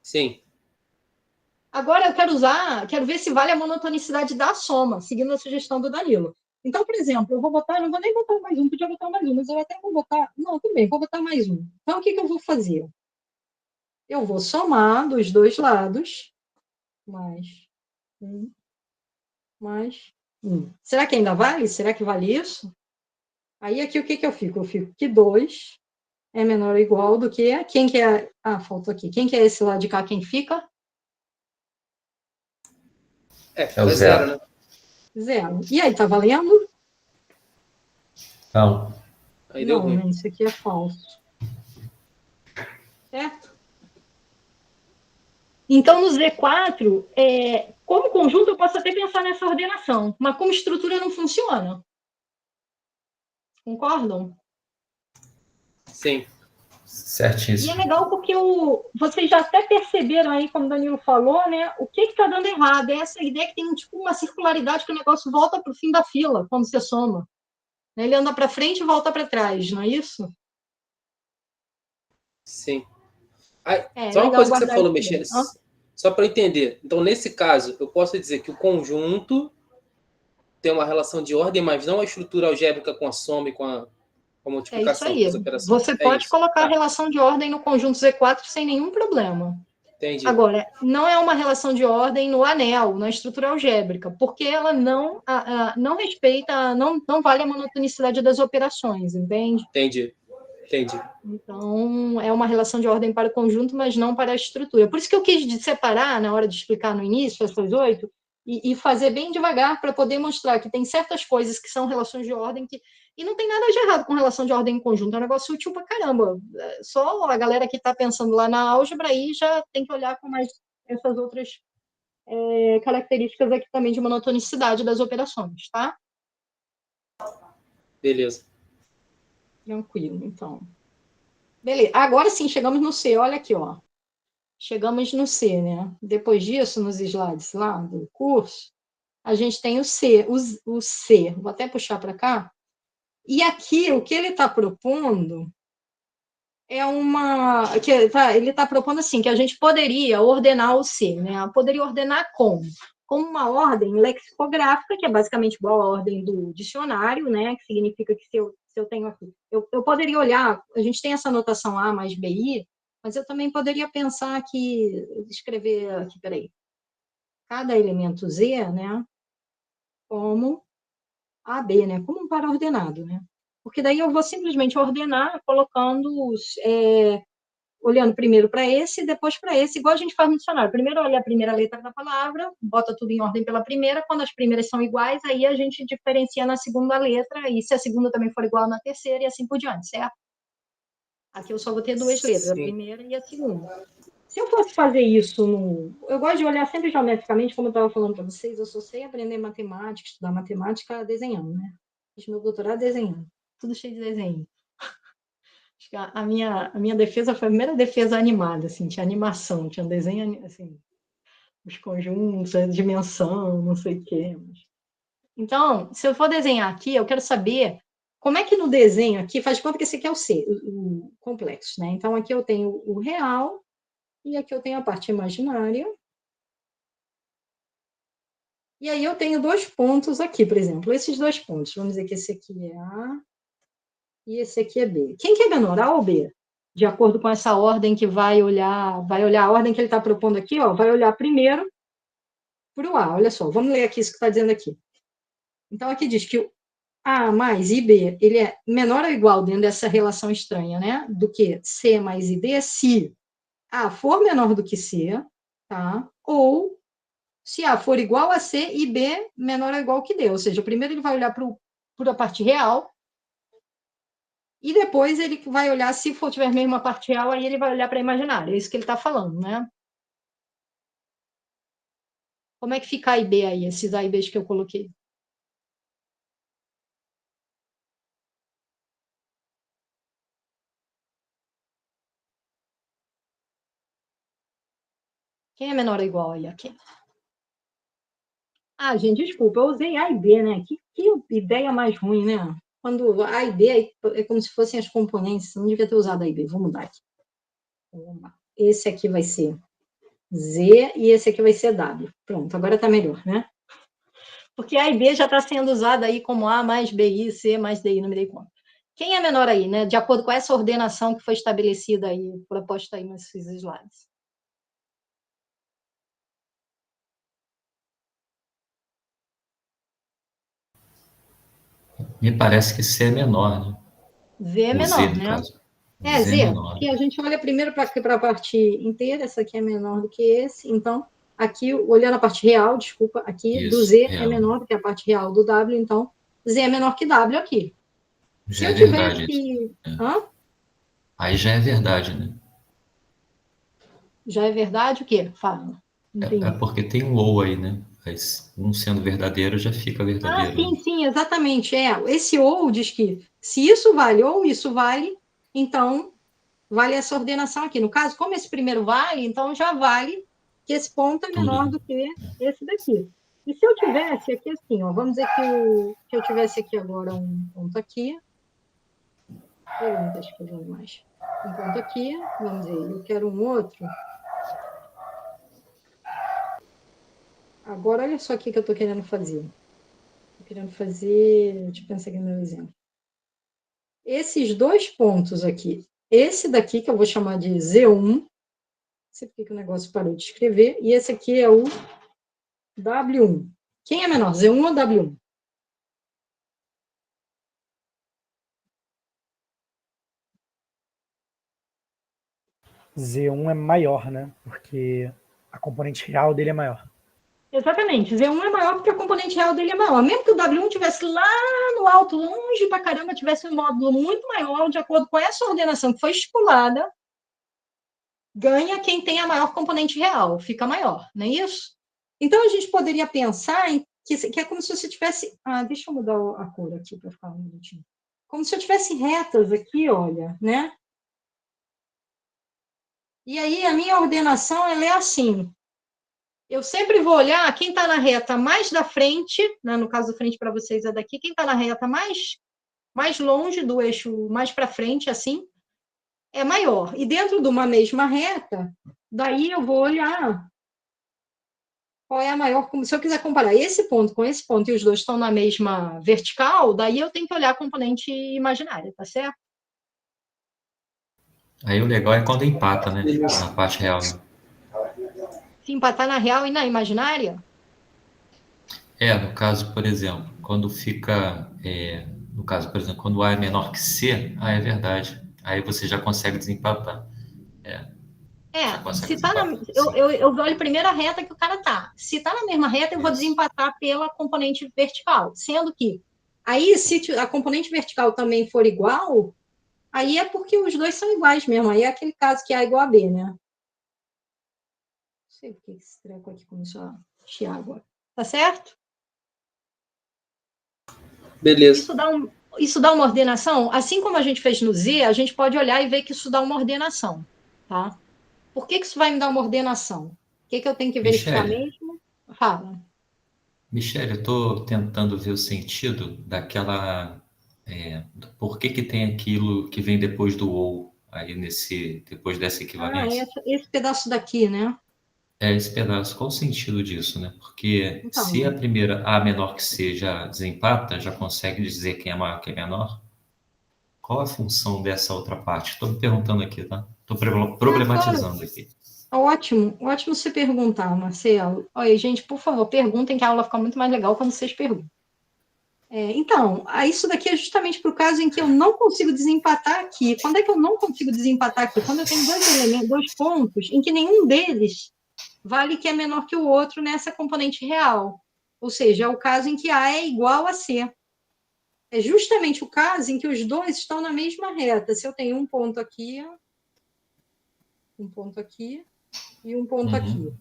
Sim. Agora eu quero ver se vale a monotonicidade da soma, seguindo a sugestão do Danilo. Então, por exemplo, eu vou botar, não vou nem botar mais um, podia botar mais um, mas eu até vou botar. Não, tudo bem, vou botar mais um. Então, o que eu vou fazer? Eu vou somar dos dois lados, mais um, mais um. Será que ainda vale? Será que vale isso? Aí aqui o que eu fico? Eu fico que 2 é menor ou igual do que. Quem que é. Ah, faltou aqui. Quem que é esse lado de cá? Quem fica? Fica o zero, zero. né? 0. E aí, tá valendo? Não. Aí deu Não, ruim. né? Isso aqui é falso. Certo? Então, no Z4, como conjunto, eu posso até pensar nessa ordenação, mas como estrutura não funciona. Concordam? Sim. E é Certíssimo. legal porque vocês já até perceberam aí, como o Danilo falou, né? O que está dando errado? É essa ideia que tem tipo, uma circularidade que o negócio volta para o fim da fila, quando você soma. Ele anda para frente e volta para trás, não é isso? Sim. É Só uma legal coisa que você guardar falou, isso. mexendo. Hã? Só para entender. Então, nesse caso, eu posso dizer que o conjunto tem uma relação de ordem, mas não a estrutura algébrica com a soma e com a É isso multiplicação, com aí. as operações. Você É pode isso. colocar a Tá. relação de ordem no conjunto Z4 sem nenhum problema. Entendi. Agora, não é uma relação de ordem no anel, na estrutura algébrica, porque ela não respeita, não vale a monotonicidade das operações, entende? Entendi. Então, é uma relação de ordem para o conjunto, mas não para a estrutura. Por isso que eu quis separar, na hora de explicar no início, essas 8, e fazer bem devagar para poder mostrar que tem certas coisas que são relações de ordem e não tem nada de errado com relação de ordem em conjunto, é um negócio útil para caramba. Só a galera que está pensando lá na álgebra aí já tem que olhar com mais essas outras características aqui também de monotonicidade das operações, tá? Beleza. Tranquilo, então. Beleza, agora sim, chegamos no C, olha aqui, ó. Chegamos no C, né? Depois disso, nos slides lá do curso, a gente tem o C, o C. Vou até puxar para cá. E aqui, o que ele está propondo é ele está propondo assim, que a gente poderia ordenar o C, né? Poderia ordenar como? Como uma ordem lexicográfica, que é basicamente igual à ordem do dicionário, né? Que significa que se eu tenho aqui... Eu poderia olhar, a gente tem essa notação A mais BI, mas eu também poderia pensar que, escrever aqui, peraí, cada elemento Z, né? Como AB, né? Como um par ordenado, né? Porque daí eu vou simplesmente ordenar colocando olhando primeiro para esse e depois para esse, igual a gente faz no dicionário. Primeiro olha a primeira letra da palavra, bota tudo em ordem pela primeira, quando as primeiras são iguais, aí a gente diferencia na segunda letra, e se a segunda também for igual na terceira, e assim por diante, certo? Aqui eu só vou ter duas letras, a primeira e a segunda. Se eu fosse fazer isso eu gosto de olhar sempre geometricamente, como eu estava falando para vocês, eu só sei aprender matemática, estudar matemática desenhando, né? Fiz meu doutorado desenhando, tudo cheio de desenho. Acho que a minha defesa foi a primeira defesa animada, assim, tinha animação, tinha desenho, assim, os conjuntos, a dimensão, não sei o quê. Então, se eu for desenhar aqui, eu quero saber como é que no desenho aqui, faz de conta que esse aqui é o complexo, né? Então, aqui eu tenho o real, e aqui eu tenho a parte imaginária. E aí eu tenho dois pontos aqui, por exemplo, esses dois pontos. Vamos dizer que esse aqui é A e esse aqui é B. Quem que é menor, A ou B? De acordo com essa ordem que vai olhar a ordem que ele está propondo aqui, ó, vai olhar primeiro para o A. Olha só, vamos ler aqui isso que está dizendo aqui. Então, aqui diz que o A mais IB, ele é menor ou igual dentro dessa relação estranha, né? Do que C mais IB, se A for menor do que C, tá? Ou se A for igual a C e B menor ou igual que D. Ou seja, primeiro ele vai olhar para a parte real, e depois ele vai olhar, se for tiver mesmo a parte real, aí ele vai olhar para a imaginária. É isso que ele está falando, né? Como é que fica A e B aí, esses A e Bs que eu coloquei? Quem é menor ou igual aí aqui? Ah, gente, desculpa, eu usei A e B, né? Que ideia mais ruim, né? Quando A e B é como se fossem as componentes, não devia ter usado A e B. Vou mudar aqui. Esse aqui vai ser Z e esse aqui vai ser W. Pronto, agora está melhor, né? Porque A e B já está sendo usado aí como A mais BI, C mais DI, não me dei conta. Quem é menor aí, né? De acordo com essa ordenação que foi estabelecida aí, proposta aí nesses slides. Me parece que C é menor, né? Z é O menor, Z, no né? caso. É, Z Z, é menor. porque a gente olha primeiro para a parte inteira, essa aqui é menor do que esse, então, aqui, olhando a parte real, desculpa, aqui, do Isso, Z é real. menor do que a parte real do W, então, Z é menor que W aqui. Se Já é eu verdade isso. tivesse... É. Hã? Aí já é verdade, né? Já é verdade o quê? Fala. É porque tem um ou aí, né? Mas um sendo verdadeiro já fica verdadeiro. Sim, Né? sim, exatamente. Esse ou diz que se isso vale ou isso vale, então vale essa ordenação aqui. No caso, como esse primeiro vale, então já vale que esse ponto é Tudo. menor do que esse daqui. E se eu tivesse aqui assim, ó, vamos dizer que eu tivesse aqui agora um ponto aqui. Ele não está escrevendo mais. Um ponto aqui, vamos dizer, eu quero um outro. Agora, olha só o que eu estou querendo fazer. Estou querendo fazer, deixa eu pensar aqui no meu exemplo. Esses dois pontos aqui, esse daqui que eu vou chamar de Z1, não sei por que o negócio parou de escrever, e esse aqui é o W1. Quem é menor, Z1 ou W1? Z1 é maior, né? Porque a componente real dele é maior. Exatamente, Z1 é maior porque a componente real dele é maior. Mesmo que o W1 tivesse lá no alto, longe pra caramba, tivesse um módulo muito maior, de acordo com essa ordenação que foi estipulada, ganha quem tem a maior componente real, fica maior, não é isso? Então, a gente poderia pensar em que é como se você tivesse... deixa eu mudar a cor aqui para ficar um minutinho. Como se eu tivesse retas aqui, olha, né? E aí, a minha ordenação, ela é assim. Eu sempre vou olhar quem está na reta mais da frente, né? No caso da frente para vocês é daqui, quem está na reta mais longe do eixo, mais para frente, assim, é maior. E dentro de uma mesma reta, daí eu vou olhar qual é a maior. Se eu quiser comparar esse ponto com esse ponto e os dois estão na mesma vertical, daí eu tenho que olhar a componente imaginária, tá certo? Aí o legal é quando empata, né? Na parte real. Né? Se empatar na real e na imaginária? No caso, por exemplo, quando fica... no caso, por exemplo, quando A é menor que C, é verdade. Aí você já consegue desempatar. Já consegue se tá desempatar. eu olho primeiro a reta que o cara tá. Se tá na mesma reta, eu vou desempatar pela componente vertical. Sendo que, aí, se a componente vertical também for igual, aí é porque os dois são iguais mesmo. Aí é aquele caso que A é igual a B, né? Não sei por que esse treco aqui começou a chiar agora. Tá certo? Beleza. Isso dá uma ordenação? Assim como a gente fez no Z, a gente pode olhar e ver que isso dá uma ordenação, tá? Por que isso vai me dar uma ordenação? O que eu tenho que verificar mesmo? Fala. Michele, eu estou tentando ver o sentido daquela... por que tem aquilo que vem depois do ou, aí depois dessa equivalência? Esse pedaço daqui, né? Esse pedaço, qual o sentido disso, né? Porque Então, se a primeira A menor que C já desempata, já consegue dizer quem é maior, quem é menor? Qual a função dessa outra parte? Estou me perguntando aqui, tá? Estou problematizando aqui. Ótimo você perguntar, Marcelo. Olha, gente, por favor, perguntem que a aula fica muito mais legal quando vocês perguntam. Então, isso daqui é justamente para o caso em que eu não consigo desempatar aqui. Quando é que eu não consigo desempatar aqui? Quando eu tenho dois elementos, 2 pontos, em que nenhum deles vale que é menor que o outro nessa componente real. Ou seja, é o caso em que A é igual a C. É justamente o caso em que os dois estão na mesma reta. Se eu tenho um ponto aqui e um ponto aqui.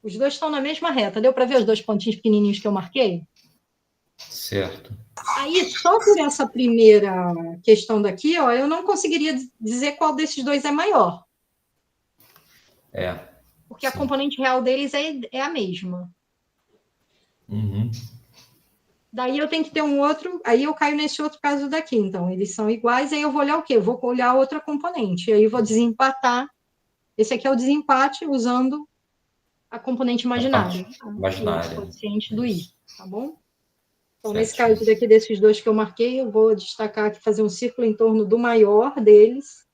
Os dois estão na mesma reta. Deu para ver os 2 pontinhos pequenininhos que eu marquei? Certo. Aí, só por essa primeira questão daqui, ó, eu não conseguiria dizer qual desses dois é maior. Porque a componente real deles é a mesma. Daí eu tenho que ter um outro, aí eu caio nesse outro caso daqui. Então, eles são iguais, aí eu vou olhar o quê? Eu vou olhar outra componente. Aí eu vou desempatar. Esse aqui é o desempate usando a componente imaginária. Imaginária. O coeficiente do I, tá bom? Então, Certo. nesse caso daqui, desses dois que eu marquei, eu vou destacar aqui, fazer um círculo em torno do maior deles.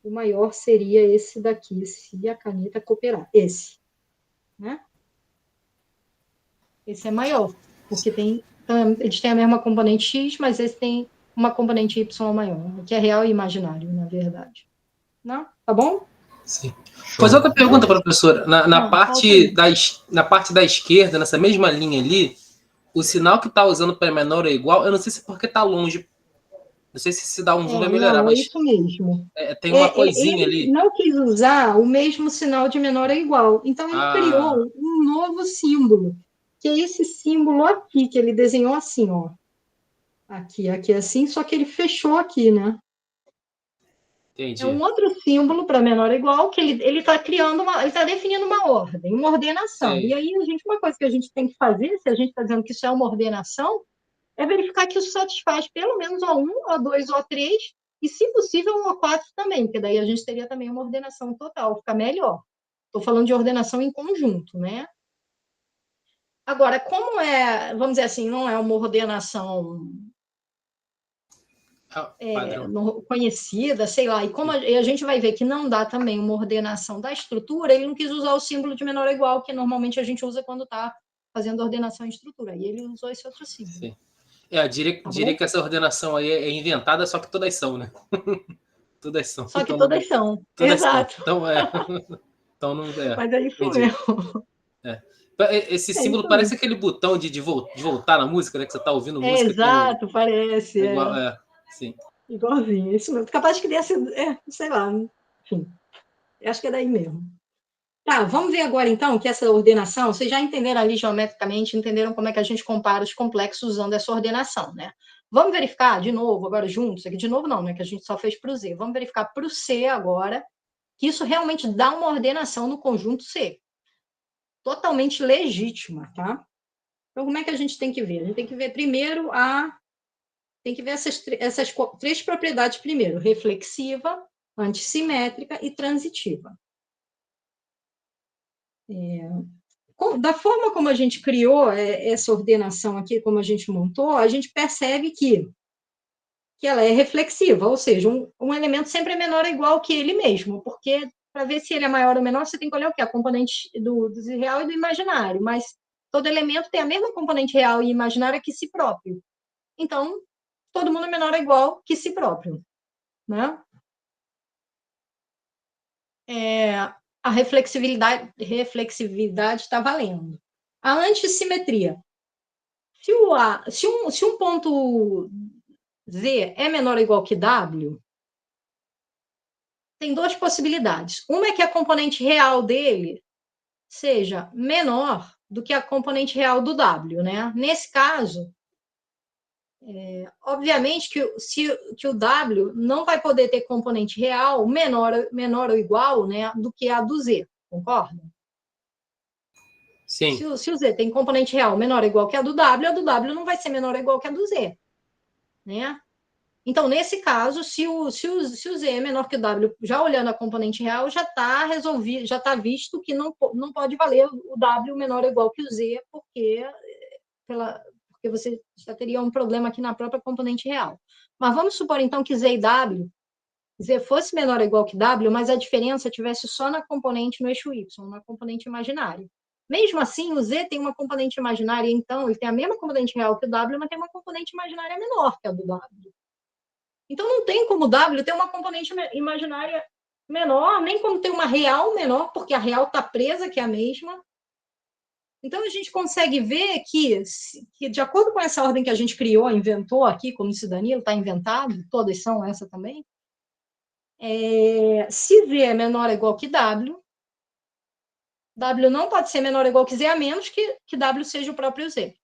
O maior seria esse daqui, se a caneta cooperar. Esse, né? Esse é maior, porque eles têm a mesma componente X, mas esse tem uma componente Y maior, que é real e imaginário, na verdade. Não? Tá bom? Sim. Fazer outra pergunta, professora. Na parte da esquerda, nessa mesma linha ali, o sinal que está usando para menor ou igual, eu não sei se é porque está longe. Não sei se dá um zoom vai melhorar, Não, mas é isso mesmo. tem uma coisinha Ele ali. não quis usar o mesmo sinal de menor ou igual. Então, ele criou um novo símbolo, que é esse símbolo aqui, que ele desenhou assim, ó. Aqui assim, só que ele fechou aqui, né? Entendi. É um outro símbolo para menor ou igual, que ele está criando ele está definindo uma ordem, uma ordenação. Sei. E aí, uma coisa que a gente tem que fazer, se a gente está dizendo que isso é uma ordenação, é verificar que isso satisfaz pelo menos O1, O2, O3, e, se possível, um O4 também, porque daí a gente teria também uma ordenação total, fica melhor. Estou falando de ordenação em conjunto, né? Agora, como vamos dizer assim, não é uma ordenação conhecida, sei lá, e como a gente vai ver que não dá também uma ordenação da estrutura, ele não quis usar o símbolo de menor ou igual, que normalmente a gente usa quando está fazendo ordenação em estrutura, e ele usou esse outro símbolo. Sim. Eu diria que essa ordenação aí é inventada, só que todas são, né? Todas são. Só que todas são. Exato. Então, então não é. Mas é isso mesmo. Esse símbolo parece aquele botão de voltar na música, né? Que você está ouvindo música. Exato, parece. Igual, sim. Igualzinho. Isso mesmo. Capaz que desse, sei lá. Enfim. Acho que é daí mesmo. Tá, vamos ver agora, então, que essa ordenação, vocês já entenderam ali geometricamente, entenderam como é que a gente compara os complexos usando essa ordenação, né? Vamos verificar de novo, agora juntos, aqui de novo não, né? Que a gente só fez para o Z. Vamos verificar para o C agora, que isso realmente dá uma ordenação no conjunto C. Totalmente legítima, tá? Então, como é que a gente tem que ver? A gente tem que ver primeiro tem que ver essas 3 propriedades primeiro: reflexiva, antissimétrica e transitiva. Da forma como a gente criou essa ordenação aqui, como a gente montou, a gente percebe que ela é reflexiva, ou seja, um elemento sempre é menor ou igual que ele mesmo, porque para ver se ele é maior ou menor, você tem que olhar o quê? A componente do real e do imaginário, mas todo elemento tem a mesma componente real e imaginária que si próprio. Então, todo mundo é menor ou igual que si próprio, né? a reflexividade está valendo. A antissimetria. Se um ponto Z é menor ou igual que W, tem duas possibilidades. Uma é que a componente real dele seja menor do que a componente real do W, né? Nesse caso, obviamente que o W não vai poder ter componente real menor ou igual, né, do que a do Z, concorda? Sim. Se o Z tem componente real menor ou igual que a do W não vai ser menor ou igual que a do Z, né? Então, nesse caso, se o Z é menor que o W, já olhando a componente real, já está resolvido, já está visto que não pode valer o W menor ou igual que o Z, porque você já teria um problema aqui na própria componente real. Mas vamos supor, então, que Z e W, Z fosse menor ou igual que W, mas a diferença tivesse só na componente no eixo Y, na componente imaginária. Mesmo assim, o Z tem uma componente imaginária, então, ele tem a mesma componente real que o W, mas tem uma componente imaginária menor que a do W. Então, não tem como o W ter uma componente imaginária menor, nem como ter uma real menor, porque a real está presa, que é a mesma. Então, a gente consegue ver que, de acordo com essa ordem que a gente criou, inventou aqui, como disse Danilo, está inventado, todas são essa também, se Z é menor ou igual que W, W não pode ser menor ou igual que Z, a menos que W seja o próprio Z.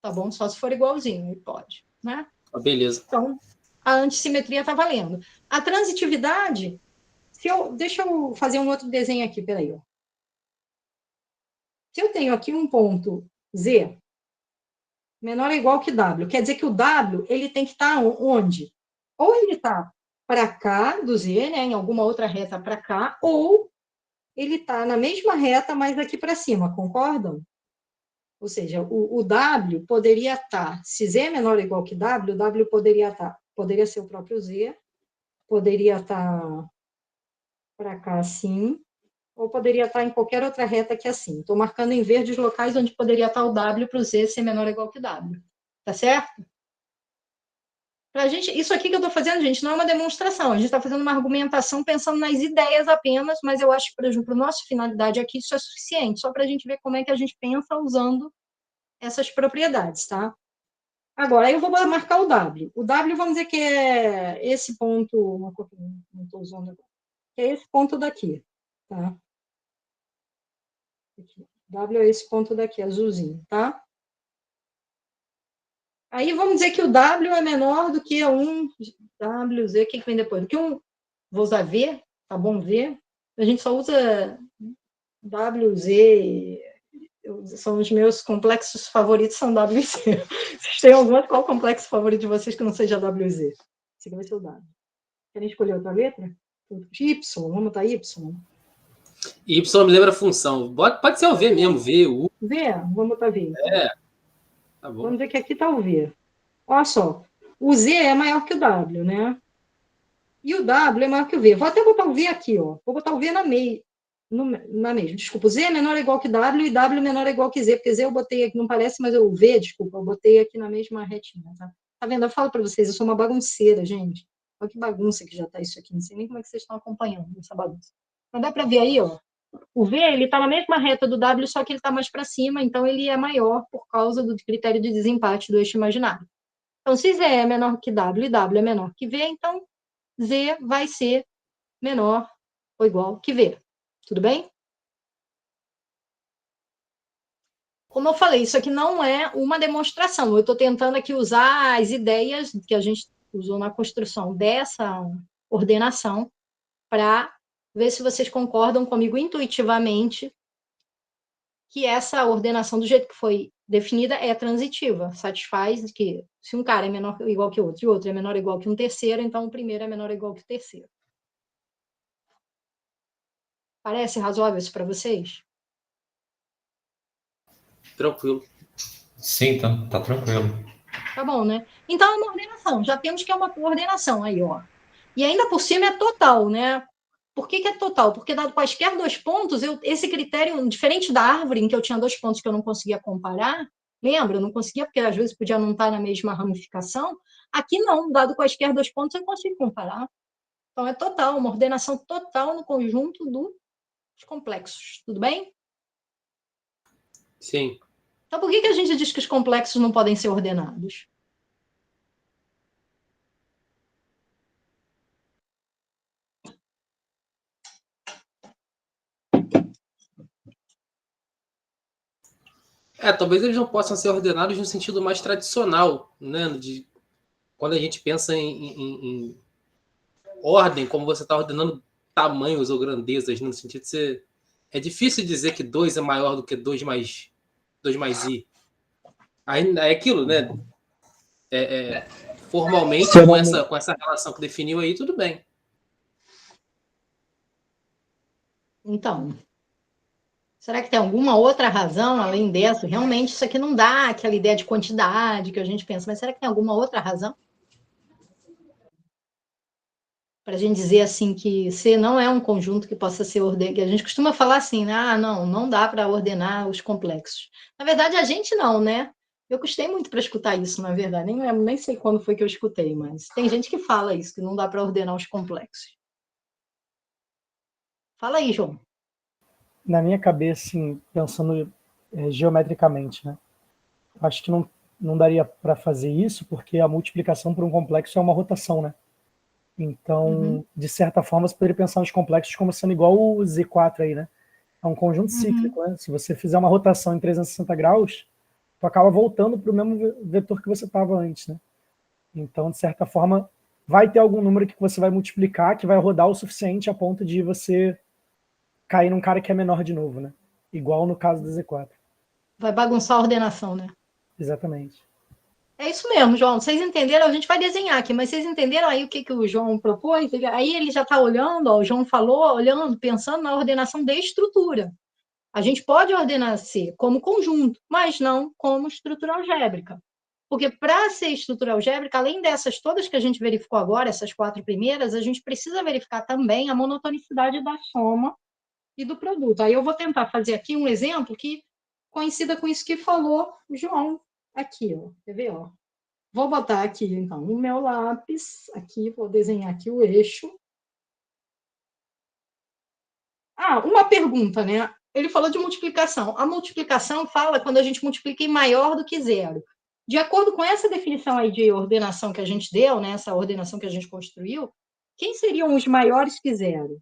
Tá bom? Só se for igualzinho, aí pode, né? Beleza. Então, a antissimetria está valendo. A transitividade, deixa eu fazer um outro desenho aqui, peraí. Ó. Se eu tenho aqui um ponto Z menor ou igual que W, quer dizer que o W ele tem que estar onde? Ou ele está para cá do Z, né, em alguma outra reta para cá, ou ele está na mesma reta, mas aqui para cima, concordam? Ou seja, o W poderia estar, se Z é menor ou igual que W, o W poderia ser o próprio Z, poderia estar para cá assim, ou poderia estar em qualquer outra reta aqui assim. Estou marcando em verde os locais onde poderia estar o W para o Z ser menor ou igual que W. Tá certo? Pra gente, isso aqui que eu estou fazendo, gente, não é uma demonstração. A gente está fazendo uma argumentação pensando nas ideias apenas, mas eu acho que, por exemplo, para a nossa finalidade aqui, isso é suficiente, só para a gente ver como é que a gente pensa usando essas propriedades, tá? Agora, aí eu vou marcar o W. O W, vamos dizer que é esse ponto, não estou usando agora, que é esse ponto daqui, tá? Aqui. W é esse ponto daqui, azulzinho, tá? Aí vamos dizer que o W é menor do que WZ, o que vem depois? Do que vou usar V, tá bom, V. A gente só usa WZ, são os meus complexos favoritos, são WZ. Vocês têm algum qual complexo favorito de vocês que não seja WZ? Esse aqui vai ser o W. Querem escolher outra letra? Y, vamos botar Y. Y me lembra a função. Pode ser o V mesmo, V, U. V, vamos botar V. Então. Tá bom. Vamos ver que aqui está o V. Olha só, o Z é maior que o W, né? E o W é maior que o V. Vou até botar o V aqui, ó. Vou botar o V na mesma. Desculpa, o Z é menor ou igual que W e W menor ou igual que Z, porque Z eu botei aqui, não parece, mas o V, desculpa, eu botei aqui na mesma retinha, tá? Tá vendo? Eu falo para vocês, eu sou uma bagunceira, gente. Olha que bagunça que já tá isso aqui. Não sei nem como é que vocês estão acompanhando essa bagunça. Mas dá para ver aí, ó. O V, ele está na mesma reta do W, só que ele está mais para cima, então ele é maior por causa do critério de desempate do eixo imaginário. Então, se Z é menor que W e W é menor que V, então Z vai ser menor ou igual que V. Tudo bem? Como eu falei, isso aqui não é uma demonstração. Eu estou tentando aqui usar as ideias que a gente usou na construção dessa ordenação para ver se vocês concordam comigo intuitivamente que essa ordenação, do jeito que foi definida, é transitiva. Satisfaz que se um cara é menor ou igual que o outro e o outro é menor ou igual que um terceiro, então o primeiro é menor ou igual que o terceiro. Parece razoável isso para vocês? Tranquilo. Sim, tá tranquilo. Tá bom, né? Então é uma ordenação. Já temos que é uma ordenação aí, ó. E ainda por cima é total, né? Por que é total? Porque dado quaisquer dois pontos, esse critério, diferente da árvore, em que eu tinha dois pontos que eu não conseguia comparar, lembra? Eu não conseguia, porque às vezes podia não estar na mesma ramificação. Aqui não, dado quaisquer dois pontos, eu consigo comparar. Então, é total, uma ordenação total no conjunto dos complexos. Tudo bem? Sim. Então, por que a gente diz que os complexos não podem ser ordenados? Talvez eles não possam ser ordenados no sentido mais tradicional, né? De quando a gente pensa em ordem, como você está ordenando tamanhos ou grandezas, no sentido de ser. É difícil dizer que 2 é maior do que 2 mais i. Aí é aquilo, né? Formalmente, com essa relação que definiu aí, tudo bem. Então, será que tem alguma outra razão além dessa? Realmente, isso aqui não dá aquela ideia de quantidade que a gente pensa, mas será que tem alguma outra razão? Para a gente dizer assim que C não é um conjunto que possa ser ordenado, que a gente costuma falar assim, né? Ah, não dá para ordenar os complexos. Na verdade, a gente não, né? Eu custei muito para escutar isso, na verdade. Nem lembro, nem sei quando foi que eu escutei, mas tem gente que fala isso, que não dá para ordenar os complexos. Fala aí, João. Na minha cabeça, assim, pensando geometricamente, né? Acho que não daria para fazer isso, porque a multiplicação por um complexo é uma rotação, né? Então, de certa forma, você poderia pensar nos complexos como sendo igual o Z4 aí, né? É um conjunto cíclico, né? Se você fizer uma rotação em 360 graus, tu acaba voltando para o mesmo vetor que você estava antes, né? Então, de certa forma, vai ter algum número que você vai multiplicar, que vai rodar o suficiente a ponto de você cair num cara que é menor de novo, né? Igual no caso do Z4. Vai bagunçar a ordenação, né? Exatamente. É isso mesmo, João. Vocês entenderam? A gente vai desenhar aqui, mas vocês entenderam aí o que o João propôs? Aí ele já está olhando, ó, o João falou, olhando, pensando na ordenação de estrutura. A gente pode ordenar C como conjunto, mas não como estrutura algébrica. Porque para ser estrutura algébrica, além dessas todas que a gente verificou agora, essas 4 primeiras, a gente precisa verificar também a monotonicidade da soma e do produto. Aí eu vou tentar fazer aqui um exemplo que coincida com isso que falou o João aqui, ó. Quer ver, ó? Vou botar aqui, então, o meu lápis, aqui, vou desenhar aqui o eixo. Uma pergunta, né? Ele falou de multiplicação. A multiplicação fala quando a gente multiplica em maior do que zero. De acordo com essa definição aí de ordenação que a gente deu, né, essa ordenação que a gente construiu, quem seriam os maiores que zero?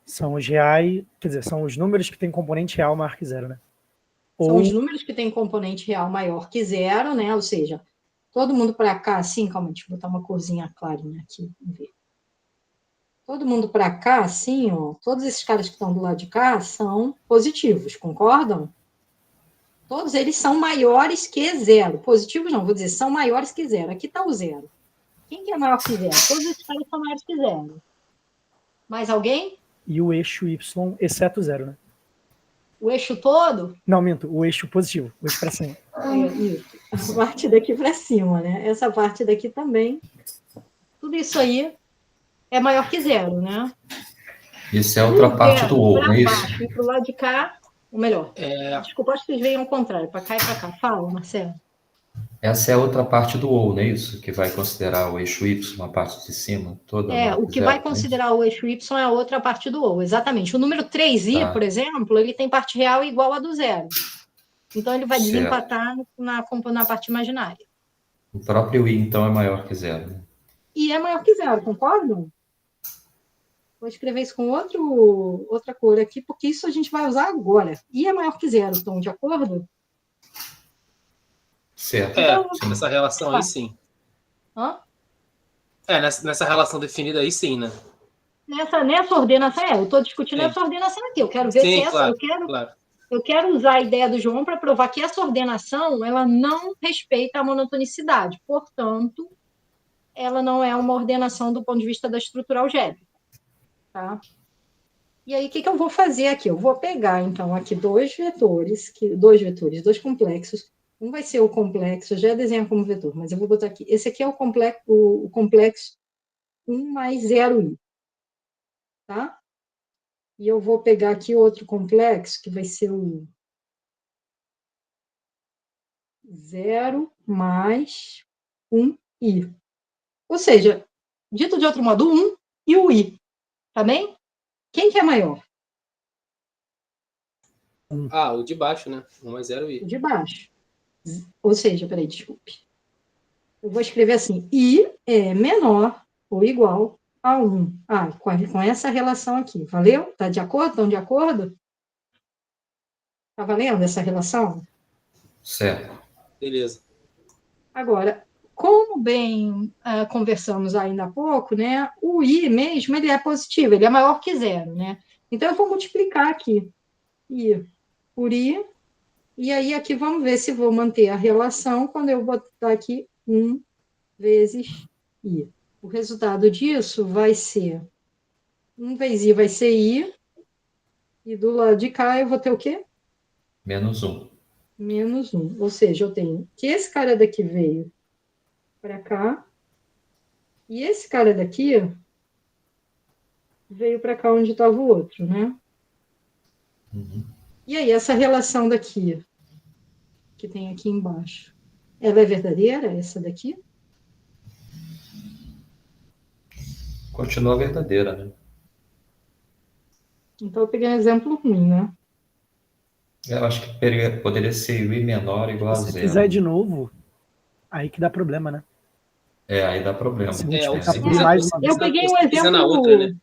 São os reais, quer dizer, são os números que têm componente real maior que zero, né? São os números que têm componente real maior que zero, né? Ou seja, todo mundo para cá, assim, calma, deixa eu botar uma corzinha clarinha aqui, vamos ver. Todo mundo para cá, assim, ó, todos esses caras que estão do lado de cá são positivos, concordam? Todos eles são maiores que zero. Positivos não, vou dizer, são maiores que zero. Aqui está o zero. Quem que é maior que zero? Todos esses caras são maiores que zero. Mais alguém? E o eixo Y, exceto zero, né? O eixo todo? Não, minto, o eixo positivo, o eixo para cima. Isso. A parte daqui para cima, né? Essa parte daqui também. Tudo isso aí é maior que zero, né? Isso é outra parte do ou, não é isso? Baixo, e para o lado de cá, ou melhor. Desculpa, acho que vocês veem ao contrário, para cá e para cá. Fala, Marcelo. Essa é outra parte do ou, não é isso? Que vai considerar o eixo Y, a parte de cima toda. O que vai considerar o eixo Y é a outra parte do ou, exatamente. O número 3i, por exemplo, ele tem parte real igual a do zero. Então, ele vai desempatar na parte imaginária. O próprio i, então, é maior que zero. Né? I é maior que zero, concordam? Vou escrever isso com outra cor aqui, porque isso a gente vai usar agora. I é maior que zero, estão de acordo? Certo. Então, nessa relação aí, sim. Hã? Nessa relação definida aí, sim, né? Nessa ordenação, eu estou discutindo essa ordenação aqui. Eu quero ver se essa... Claro. Eu quero usar a ideia do João para provar que essa ordenação ela não respeita a monotonicidade. Portanto, ela não é uma ordenação do ponto de vista da estrutura algébrica. Tá? E aí, o que eu vou fazer aqui? Eu vou pegar, então, aqui dois complexos. Um vai ser o complexo, eu já desenho como vetor, mas eu vou botar aqui. Esse aqui é o complexo 1 mais 0i. Tá? E eu vou pegar aqui outro complexo, que vai ser o 0 mais 1i. Ou seja, dito de outro modo, o 1 e o I, tá bem? Quem que é maior? O de baixo, né? 1 mais 0 O I. de baixo. Ou seja, peraí, desculpe. Eu vou escrever assim, I é menor ou igual a 1. Com essa relação aqui, valeu? Tá de acordo? Estão de acordo? Tá valendo essa relação? Certo. Beleza. Agora, como bem conversamos ainda há pouco, né, o I mesmo ele é positivo, ele é maior que 0, né? Então, eu vou multiplicar aqui I por I, e aí aqui vamos ver se vou manter a relação quando eu botar aqui 1 vezes I. O resultado disso vai ser 1 vezes I vai ser I, e do lado de cá eu vou ter o quê? -1. Menos 1. Ou seja, eu tenho que esse cara daqui veio para cá, e esse cara daqui veio para cá onde estava o outro, né? Uhum. E aí, essa relação daqui, que tem aqui embaixo, ela é verdadeira, essa daqui? Continua verdadeira, né? Então, eu peguei um exemplo ruim, né? Eu acho que poderia ser I menor igual a Se 0. fizer de novo, aí que dá problema, né? Aí dá problema. Se É, multiplicar Aí por I mais você uma vez. Eu peguei um pisa na exemplo. outra, né?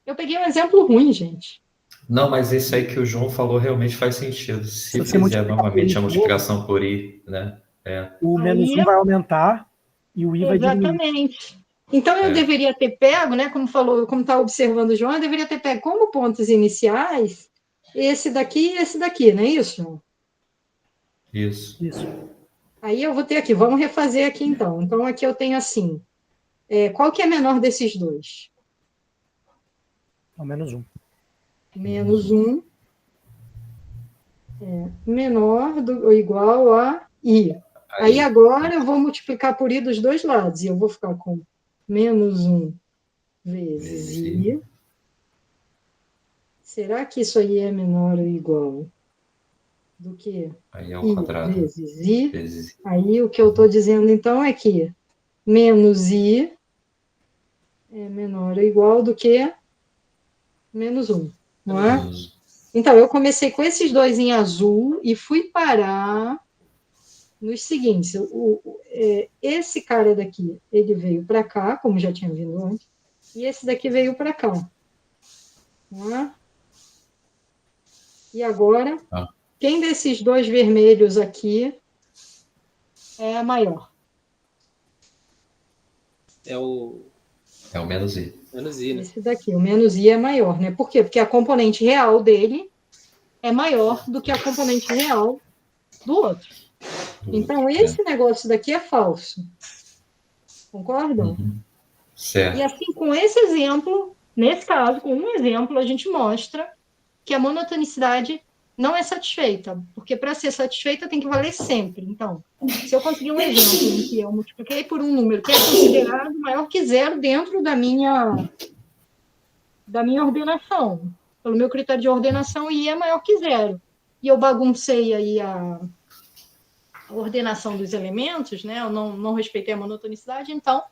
Eu peguei um exemplo ruim, gente. Não, mas esse aí que o João falou realmente faz sentido. Se você fizer multiplicar por I novamente a de novo, multiplicação por I, né? o menos Aí, 1 vai aumentar e o I vai diminuir. exatamente. Então, eu deveria ter pego, né? Como falou, como está observando o João, eu deveria ter pego como pontos iniciais esse daqui e esse daqui, não é isso? Isso. Isso. Aí eu vou ter aqui, vamos refazer aqui então. Então, aqui eu tenho assim, qual que é menor desses dois? É o menos 1. Menos 1 é menor ou igual a I. Aí agora eu vou multiplicar por I dos dois lados, e eu vou ficar com menos 1 vezes I. Será que isso aí é menor ou igual do que Aí é o I quadrado. vezes I? Vezes... Aí o que eu estou dizendo então é que menos I é menor ou igual do que menos 1, não é? Menos Então, eu comecei com esses dois em azul e fui parar nos seguintes. Esse cara daqui, ele veio para cá, como já tinha vindo antes, e esse daqui veio para cá. Não é? E agora, quem desses dois vermelhos aqui é maior? É o menos I. menos I, né? Esse daqui, o menos I é maior, né? Por quê? Porque a componente real dele é maior do que a componente real do outro. Então, esse negócio daqui é falso. Concordam? Certo. E assim, com esse exemplo, nesse caso, com um exemplo, a gente mostra que a monotonicidade não é satisfeita, porque para ser satisfeita tem que valer sempre. Então, se eu conseguir um exemplo em que eu multipliquei por um número que é considerado maior que 0 dentro da minha ordenação, pelo meu critério de ordenação, I é maior que 0, e eu baguncei aí a ordenação dos elementos, né? Eu não respeitei a monotonicidade, então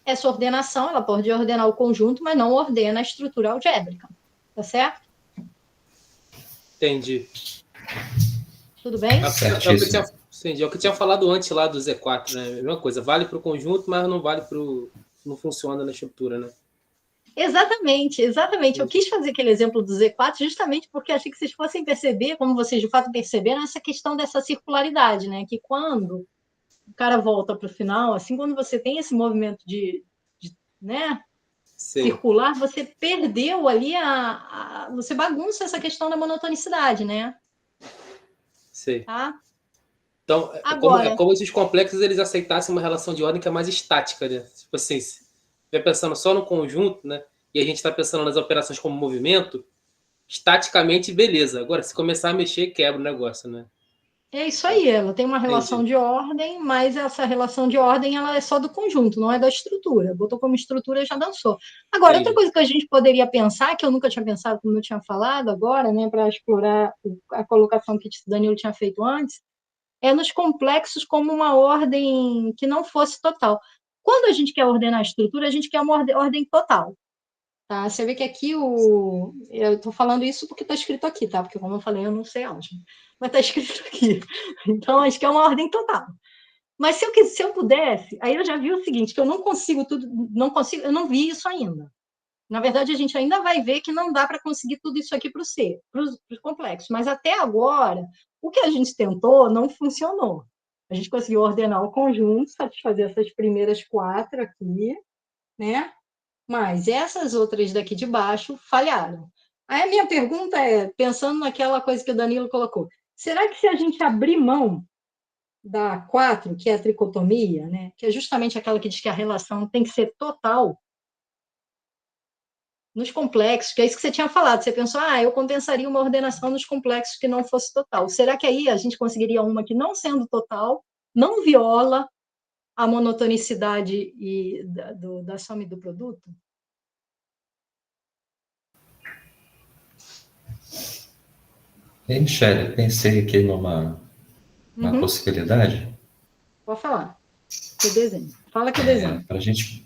essa ordenação, ela pode ordenar o conjunto, mas não ordena a estrutura algébrica. Tá certo? Entendi. Tudo bem? É o que eu tinha falado antes lá do Z4, né? A mesma coisa, vale para o conjunto, mas não vale para não funciona na estrutura, né? Exatamente. Eu quis fazer aquele exemplo do Z4 justamente porque achei que vocês fossem perceber, como vocês de fato perceberam, essa questão dessa circularidade, né? Que quando o cara volta para o final, assim, quando você tem esse movimento né, circular, você perdeu ali você bagunça essa questão da monotonicidade, né? Sei. Tá? Então, Agora, é como se os complexos eles aceitassem uma relação de ordem que é mais estática, né? Tipo assim, se estiver pensando só no conjunto, né? E a gente está pensando nas operações como movimento, estaticamente, beleza. Agora, se começar a mexer, quebra o negócio, né? é isso aí, ela tem uma relação de ordem, mas essa relação de ordem ela é só do conjunto, não é da estrutura. Botou como estrutura e já dançou. Agora, outra coisa que a gente poderia pensar, que eu nunca tinha pensado, como eu tinha falado agora, né, para explorar a colocação que o Danilo tinha feito antes, é nos complexos como uma ordem que não fosse total. Quando a gente quer ordenar a estrutura, a gente quer uma ordem total. Tá? Você vê que aqui eu estou falando isso porque está escrito aqui, tá? Porque, como eu falei, eu não sei álgebra, mas está escrito aqui. Então, acho que é uma ordem total. Mas se eu pudesse, aí eu já vi o seguinte, que eu não consigo tudo, eu não vi isso ainda. Na verdade, a gente ainda vai ver que não dá para conseguir tudo isso aqui para o C, para os complexos. Mas até agora, o que a gente tentou não funcionou. A gente conseguiu ordenar o conjunto, satisfazer essas primeiras 4 aqui, né? Mas essas outras daqui de baixo falharam. Aí a minha pergunta é, pensando naquela coisa que o Danilo colocou, será que se a gente abrir mão da 4, que é a tricotomia, né, que é justamente aquela que diz que a relação tem que ser total, nos complexos, que é isso que você tinha falado, você pensou, eu compensaria uma ordenação nos complexos que não fosse total. Será que aí a gente conseguiria uma que, não sendo total, não viola a monotonicidade da soma e do produto? E, Michele, pensei aqui numa possibilidade. Pode falar. Que desenho. Fala que desenho.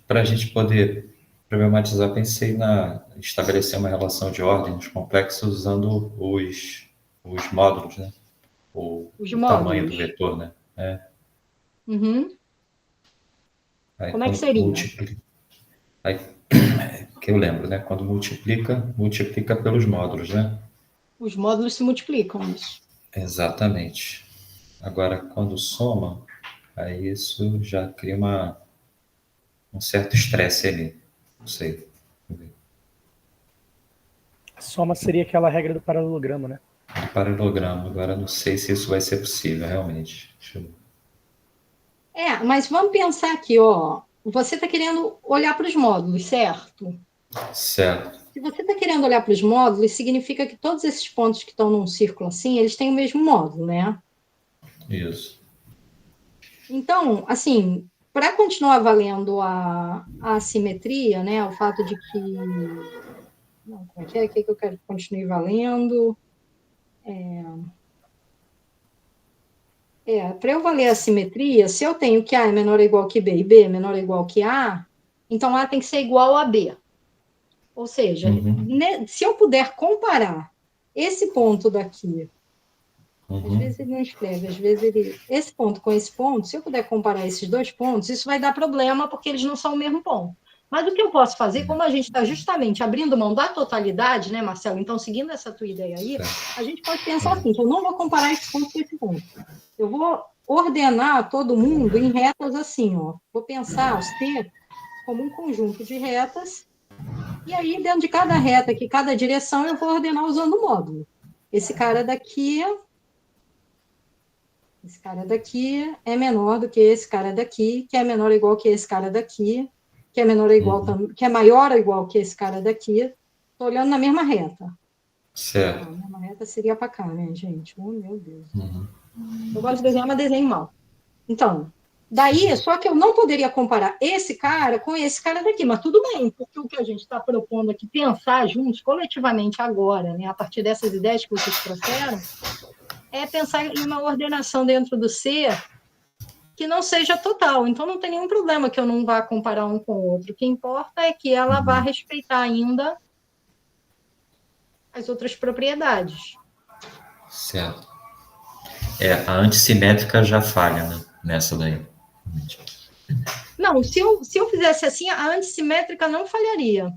Para a gente poder problematizar, pensei estabelecer uma relação de ordem nos complexos usando os módulos, né? O tamanho do vetor, né? Aí, como é que seria? Aí, que eu lembro, né? Quando multiplica pelos módulos, né? Os módulos se multiplicam, isso. Exatamente. Agora, quando soma, aí isso já cria um certo estresse ali. Não sei. A soma seria aquela regra do paralelogramo, né? Do paralelogramo. Agora, não sei se isso vai ser possível, realmente. Mas vamos pensar aqui, ó. Você está querendo olhar para os módulos, certo? Certo. Se você está querendo olhar para os módulos, significa que todos esses pontos que estão num círculo assim, eles têm o mesmo módulo, né? Isso. Então, assim, para continuar valendo a assimetria, né? O fato de que... Não, como é que eu quero que continue valendo? Para eu valer a simetria, se eu tenho que A é menor ou igual que B e B é menor ou igual que A, então A tem que ser igual a B. Ou seja, se eu puder comparar esse ponto daqui, às vezes ele não escreve, às vezes esse ponto com esse ponto, se eu puder comparar esses 2 pontos, isso vai dar problema porque eles não são o mesmo ponto. Mas o que eu posso fazer, como a gente está justamente abrindo mão da totalidade, né, Marcelo? Então, seguindo essa tua ideia aí, a gente pode pensar assim, que eu não vou comparar esse ponto com esse ponto. Eu vou ordenar todo mundo em retas assim, ó. Vou pensar o C como um conjunto de retas, e aí, dentro de cada reta aqui, cada direção, eu vou ordenar usando o módulo. Esse cara daqui é menor do que esse cara daqui, que é menor ou igual que esse cara daqui, que é menor ou igual, que é maior ou igual que esse cara daqui. Estou olhando na mesma reta. Certo. A mesma reta seria para cá, né, gente? Oh, meu Deus. Eu gosto de desenhar, mas desenho mal. Então, daí, só que eu não poderia comparar esse cara com esse cara daqui, mas tudo bem, porque o que a gente está propondo aqui, pensar juntos, coletivamente agora, né, a partir dessas ideias que vocês trouxeram, é pensar em uma ordenação dentro do C que não seja total. Então, não tem nenhum problema que eu não vá comparar um com o outro. O que importa é que ela vá respeitar ainda as outras propriedades. Certo. A antissimétrica já falha, né? Nessa daí. Não, se eu fizesse assim, a antissimétrica não falharia.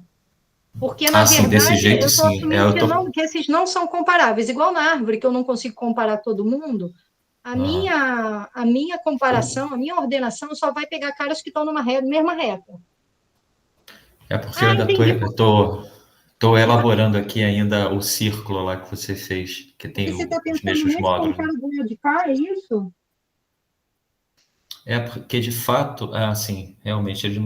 Porque, na verdade, desse jeito, eu estou sim. assumindo que esses não são comparáveis. Igual na árvore, que eu não consigo comparar todo mundo, a minha comparação, a minha ordenação só vai pegar caras que estão numa mesma reta. É porque eu ainda estou elaborando aqui ainda o círculo lá que você fez, que tem os mesmos módulos. Você está pensando nesse cara do lado de cá, é isso? É porque, de fato, assim, realmente, eles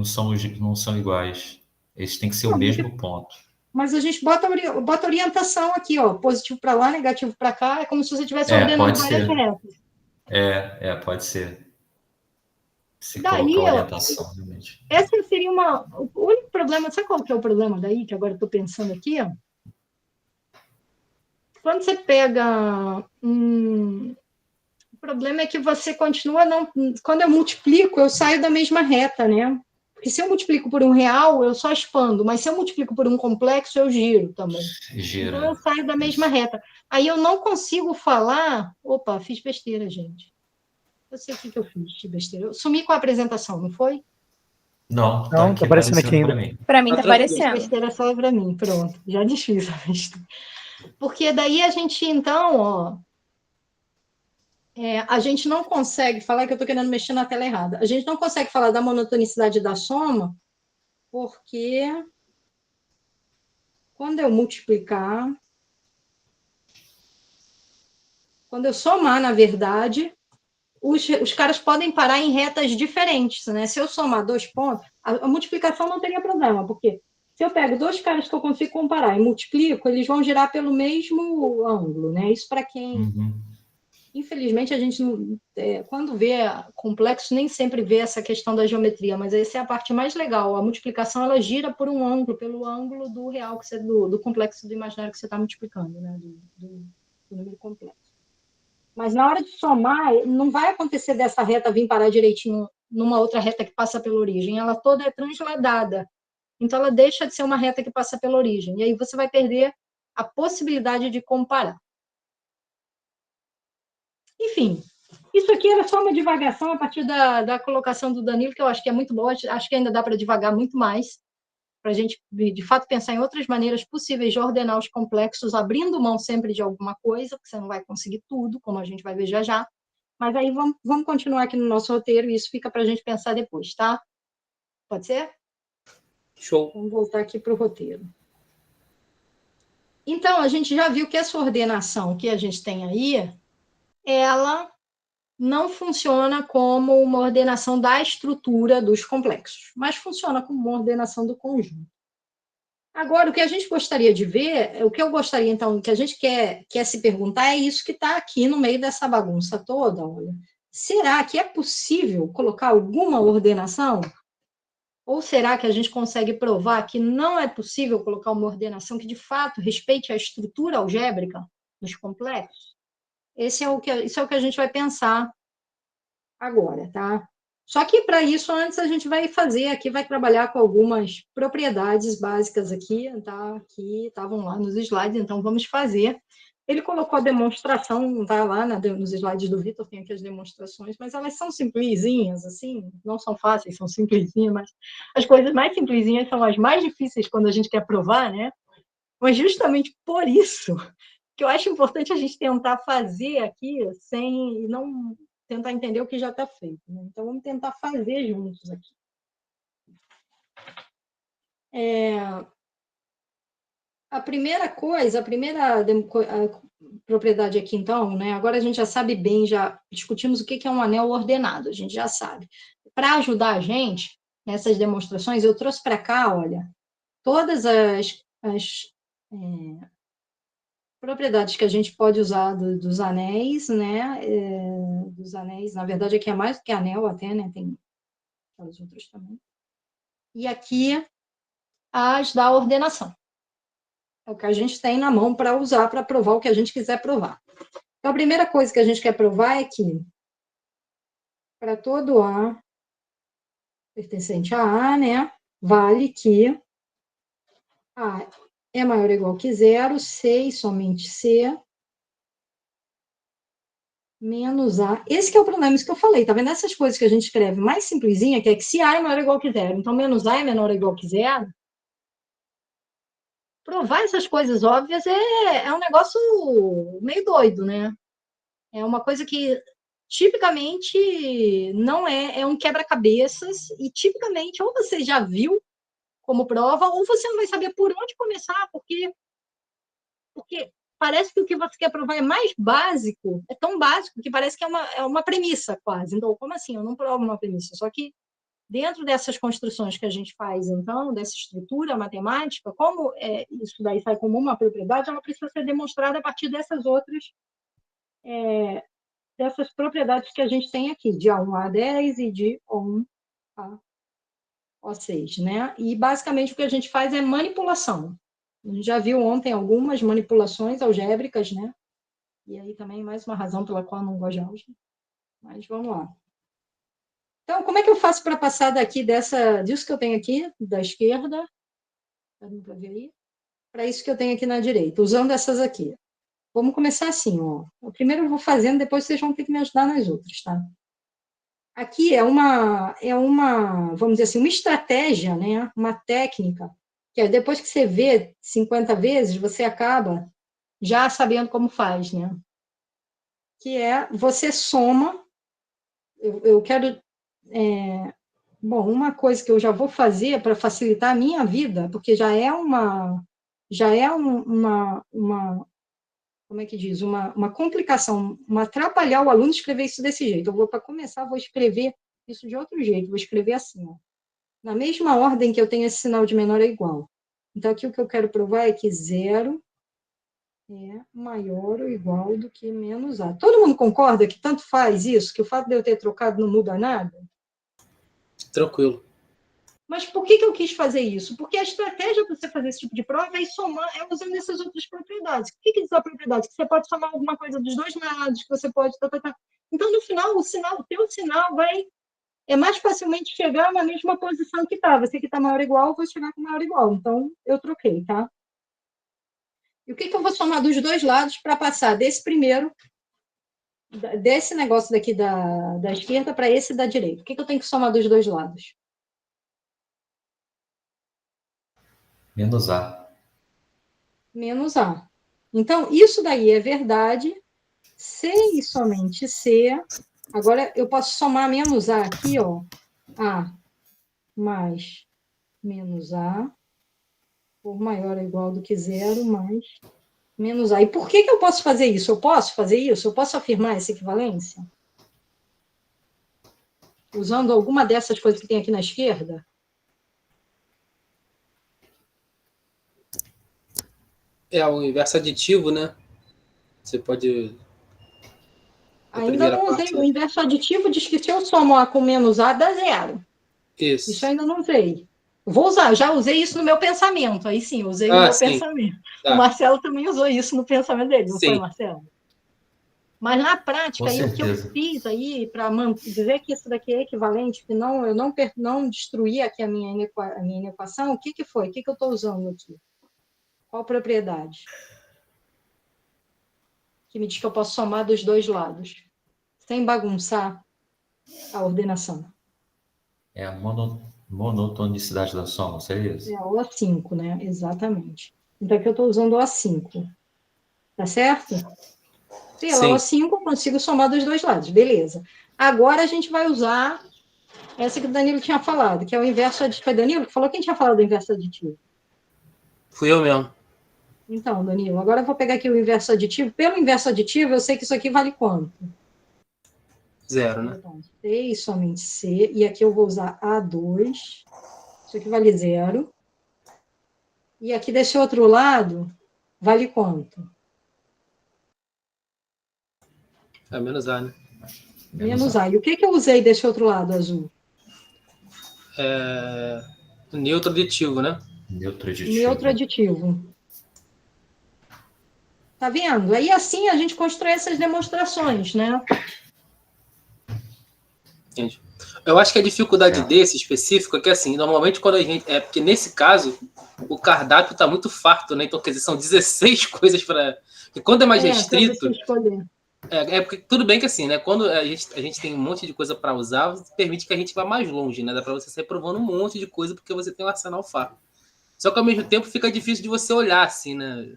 não são iguais. Eles têm que ser o mesmo ponto. Mas a gente bota orientação aqui, ó, positivo para lá, negativo para cá, é como se você estivesse ordenando várias retas. Pode ser. Se daí, colocar orientação, realmente. Essa seria o único problema, sabe qual que é o problema daí, que agora eu estou pensando aqui, ó? Quando você pega... o problema é que você continua... Quando eu multiplico, eu saio da mesma reta, né? Porque se eu multiplico por um real, eu só expando, mas se eu multiplico por um complexo, eu giro também. Gira. Então, eu saio da mesma reta. Aí eu não consigo falar... Opa, fiz besteira, gente. Eu sei o que eu fiz de besteira. Eu sumi com a apresentação, não foi? Não, Não, tá aparecendo aqui ainda. para mim. Para mim tá tranquilo. aparecendo. Besteira só para mim, pronto. Já desfiz a besteira. Porque daí a gente, então, ó... a gente não consegue falar, que eu estou querendo mexer na tela errada, a gente não consegue falar da monotonicidade da soma, porque quando eu multiplicar, quando eu somar, na verdade, os caras podem parar em retas diferentes, né? Se eu somar 2 pontos, a multiplicação não teria problema, porque se eu pego 2 caras que eu consigo comparar e multiplico, eles vão girar pelo mesmo ângulo, né? Isso para quem... Uhum. Infelizmente, a gente, quando vê complexo, nem sempre vê essa questão da geometria, mas essa é a parte mais legal. A multiplicação, ela gira por um ângulo, pelo ângulo do real, que você, do complexo do imaginário que você está multiplicando, né? do número complexo. Mas na hora de somar, não vai acontecer dessa reta vir parar direitinho numa outra reta que passa pela origem. Ela toda é transladada. Então, ela deixa de ser uma reta que passa pela origem. E aí você vai perder a possibilidade de comparar. Enfim, isso aqui era só uma divagação a partir da colocação do Danilo, que eu acho que é muito boa, acho que ainda dá para divagar muito mais, para a gente, de fato, pensar em outras maneiras possíveis de ordenar os complexos, abrindo mão sempre de alguma coisa, porque você não vai conseguir tudo, como a gente vai ver já já, mas aí vamos continuar aqui no nosso roteiro, e isso fica para a gente pensar depois, tá? Pode ser? Show. Vamos voltar aqui para o roteiro. Então, a gente já viu que essa ordenação que a gente tem aí, ela não funciona como uma ordenação da estrutura dos complexos, mas funciona como uma ordenação do conjunto. Agora, o que a gente gostaria de ver, o que eu gostaria, então, que a gente quer se perguntar é isso que está aqui no meio dessa bagunça toda. Olha. Será que é possível colocar alguma ordenação? Ou será que a gente consegue provar que não é possível colocar uma ordenação que, de fato, respeite a estrutura algébrica dos complexos? Isso é o que a gente vai pensar agora, tá? Só que, para isso, antes a gente vai fazer aqui, vai trabalhar com algumas propriedades básicas aqui, tá? Que estavam lá nos slides, então vamos fazer. Ele colocou a demonstração, tá lá nos slides do Vitor, tem aqui as demonstrações, mas elas são simplesinhas, assim, não são fáceis, são simplesinhas, mas as coisas mais simplesinhas são as mais difíceis quando a gente quer provar, né? Mas justamente por isso que eu acho importante a gente tentar fazer aqui sem não tentar entender o que já está feito. Né? Então, vamos tentar fazer juntos aqui. A primeira coisa, a propriedade aqui, então, né? Agora a gente já sabe bem, já discutimos o que é um anel ordenado, a gente já sabe. Para ajudar a gente nessas demonstrações, eu trouxe para cá, olha, todas as propriedades que a gente pode usar dos anéis, né? Dos anéis, na verdade, aqui é mais do que anel até, né? Tem as outras também. E aqui, as da ordenação. É o que a gente tem na mão para usar, para provar o que a gente quiser provar. Então, a primeira coisa que a gente quer provar é que, para todo A pertencente a A, né? Vale que A é maior ou igual que zero, C e somente C, menos A. Esse que é o problema, isso que eu falei, tá vendo? Essas coisas que a gente escreve mais simplesinha, que é que se A é maior ou igual que zero, então menos A é menor ou igual que zero, provar essas coisas óbvias é um negócio meio doido, né? É uma coisa que tipicamente não é um quebra-cabeças, e tipicamente ou você já viu como prova, ou você não vai saber por onde começar, porque parece que o que você quer provar é mais básico, é tão básico que parece que é uma premissa quase. Então, como assim? Eu não provo uma premissa. Só que dentro dessas construções que a gente faz, então, dessa estrutura matemática, como isso daí sai como uma propriedade, ela precisa ser demonstrada a partir dessas outras, dessas propriedades que a gente tem aqui, de A1 a 10 e de O1 a O6, né? E, basicamente, o que a gente faz é manipulação. A gente já viu ontem algumas manipulações algébricas, né? E aí também mais uma razão pela qual eu não gosto de álgebra. Mas vamos lá. Então, como é que eu faço para passar daqui disso que eu tenho aqui, da esquerda, para isso que eu tenho aqui na direita, usando essas aqui? Vamos começar assim, ó. Primeiro eu vou fazendo, depois vocês vão ter que me ajudar nas outras, tá? Aqui é uma, vamos dizer assim, uma estratégia, né? Uma técnica, que depois que você vê 50 vezes, você acaba já sabendo como faz, né? Que é, você soma, eu quero, bom, uma coisa que eu já vou fazer para facilitar a minha vida, porque já é uma como é que diz, uma complicação, atrapalhar o aluno escrever isso desse jeito. Eu vou, para começar, vou escrever isso de outro jeito, vou escrever assim, ó. Na mesma ordem que eu tenho esse sinal de menor é igual. Então, aqui o que eu quero provar é que 0 é maior ou igual do que menos A. Todo mundo concorda que tanto faz isso, que o fato de eu ter trocado não muda nada? Tranquilo. Mas por que eu quis fazer isso? Porque a estratégia para você fazer esse tipo de prova é somar, é usando essas outras propriedades. O que diz a propriedade? Que você pode somar alguma coisa dos dois lados, que você pode... Então, no final, o teu sinal é mais facilmente chegar na mesma posição que está. Você que está maior ou igual, eu vou chegar com maior ou igual. Então, eu troquei, tá? E o que eu vou somar dos dois lados para passar desse primeiro, desse negócio daqui da esquerda para esse da direita? O que eu tenho que somar dos dois lados? Menos A. Menos A. Então, isso daí é verdade, C e somente C. Agora, eu posso somar menos A aqui, ó. A mais menos A, por maior ou igual do que 0, mais menos A. E por que eu posso fazer isso? Eu posso fazer isso? Eu posso afirmar essa equivalência? Usando alguma dessas coisas que tem aqui na esquerda? É o inverso aditivo, né? Você pode... Ainda não usei. O inverso aditivo diz que se eu somo A com menos A, dá 0. Isso ainda não usei. Vou usar, já usei isso no meu pensamento. Aí sim, usei no meu pensamento. Tá. O Marcelo também usou isso no pensamento dele, não foi, Marcelo? Mas na prática, aí, o que eu fiz aí, para dizer que isso daqui é equivalente, que eu não destruí aqui a minha inequação, o que foi? O que eu estou usando aqui? Qual propriedade? Que me diz que eu posso somar dos dois lados, sem bagunçar a ordenação. É a monotonicidade da soma, seria isso? É a O5, né? Exatamente. Então, aqui eu estou usando o O5. Tá certo? Pela O5, eu consigo somar dos dois lados. Beleza. Agora, a gente vai usar essa que o Danilo tinha falado, que é o inverso aditivo. Foi Danilo que falou? Quem tinha falado do inverso aditivo? Fui eu mesmo. Então, Danilo, agora eu vou pegar aqui o inverso aditivo. Pelo inverso aditivo, eu sei que isso aqui vale quanto? 0, né? C e somente C. E aqui eu vou usar A2. Isso aqui vale 0. E aqui desse outro lado, vale quanto? É menos A, né? Menos A. E o que eu usei desse outro lado, azul? Neutro aditivo, né? Neutro aditivo. Tá vendo? Aí assim a gente constrói essas demonstrações, né? Entendi. Eu acho que a dificuldade desse específico é que, assim, normalmente quando a gente... porque nesse caso, o cardápio está muito farto, né? Então, quer dizer, são 16 coisas para... E quando é mais restrito... porque tudo bem que, assim, né? Quando a gente tem um monte de coisa para usar, permite que a gente vá mais longe, né? Dá para você sair provando um monte de coisa porque você tem um arsenal farto. Só que, ao mesmo tempo, fica difícil de você olhar, assim, né?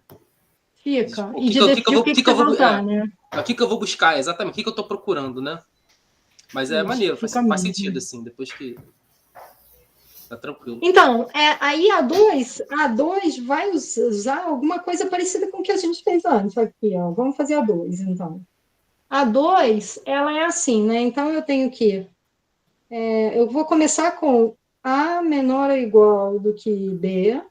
Fica. E de decidir o que você vai usar, né? O que eu vou buscar, exatamente. O que eu estou procurando, né? Mas é maneiro, faz sentido, assim, depois que... Tá tranquilo. Então, aí a 2 vai usar alguma coisa parecida com o que a gente fez antes aqui, ó. Vamos fazer a 2, então. A 2, ela é assim, né? Então, eu tenho que... eu vou começar com A menor ou igual do que B.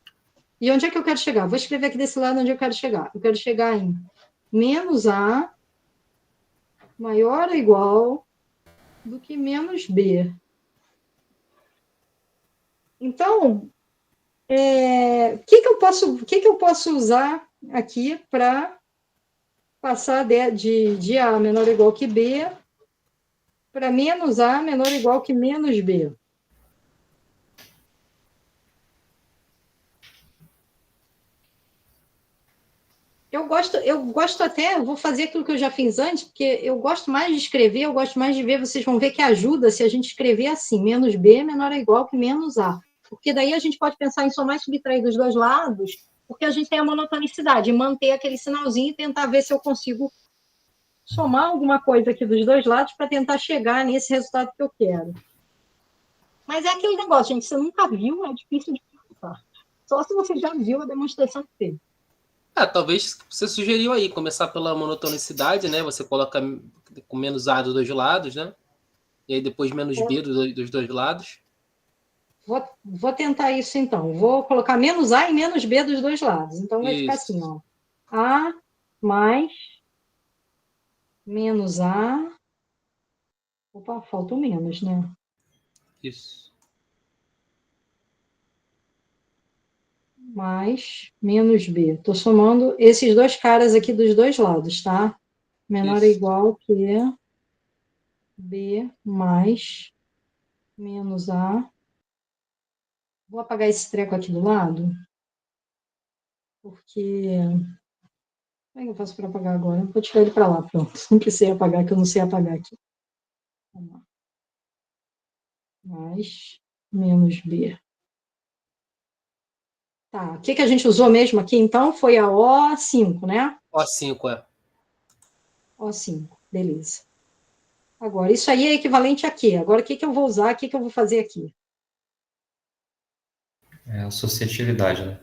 E onde é que eu quero chegar? Vou escrever aqui desse lado onde eu quero chegar. Eu quero chegar em menos A maior ou igual do que menos B. Então, o que eu posso usar aqui para passar de A menor ou igual que B para menos A menor ou igual que menos B. Eu gosto até, vou fazer aquilo que eu já fiz antes, porque eu gosto mais de escrever, eu gosto mais de ver, vocês vão ver que ajuda se a gente escrever assim, menos B menor ou igual que menos A. Porque daí a gente pode pensar em somar e subtrair dos dois lados, porque a gente tem a monotonicidade, manter aquele sinalzinho e tentar ver se eu consigo somar alguma coisa aqui dos dois lados para tentar chegar nesse resultado que eu quero. Mas é aquele negócio, gente, você nunca viu, é difícil de pensar. Só se você já viu a demonstração que teve. Talvez você sugeriu aí, começar pela monotonicidade, né? Você coloca com menos A dos dois lados, né? E aí depois menos B dos dois lados. Vou tentar isso, então. Vou colocar menos A e menos B dos dois lados. Então, vai ficar assim, ó. A mais menos A. Opa, falta o menos, né? Isso. Mais menos B. Estou somando esses dois caras aqui dos dois lados, tá? Menor ou igual que B mais menos A. Vou apagar esse treco aqui do lado, porque... Como é que eu faço para apagar agora? Vou tirar ele para lá, pronto. Não precisei apagar, que eu não sei apagar aqui. Vamos lá. Mais menos B. Tá, o que a gente usou mesmo aqui, então, foi a O5, né? O5, é. O5, beleza. Agora, isso aí é equivalente a quê? Agora, o que eu vou usar, o que eu vou fazer aqui? É associatividade, né?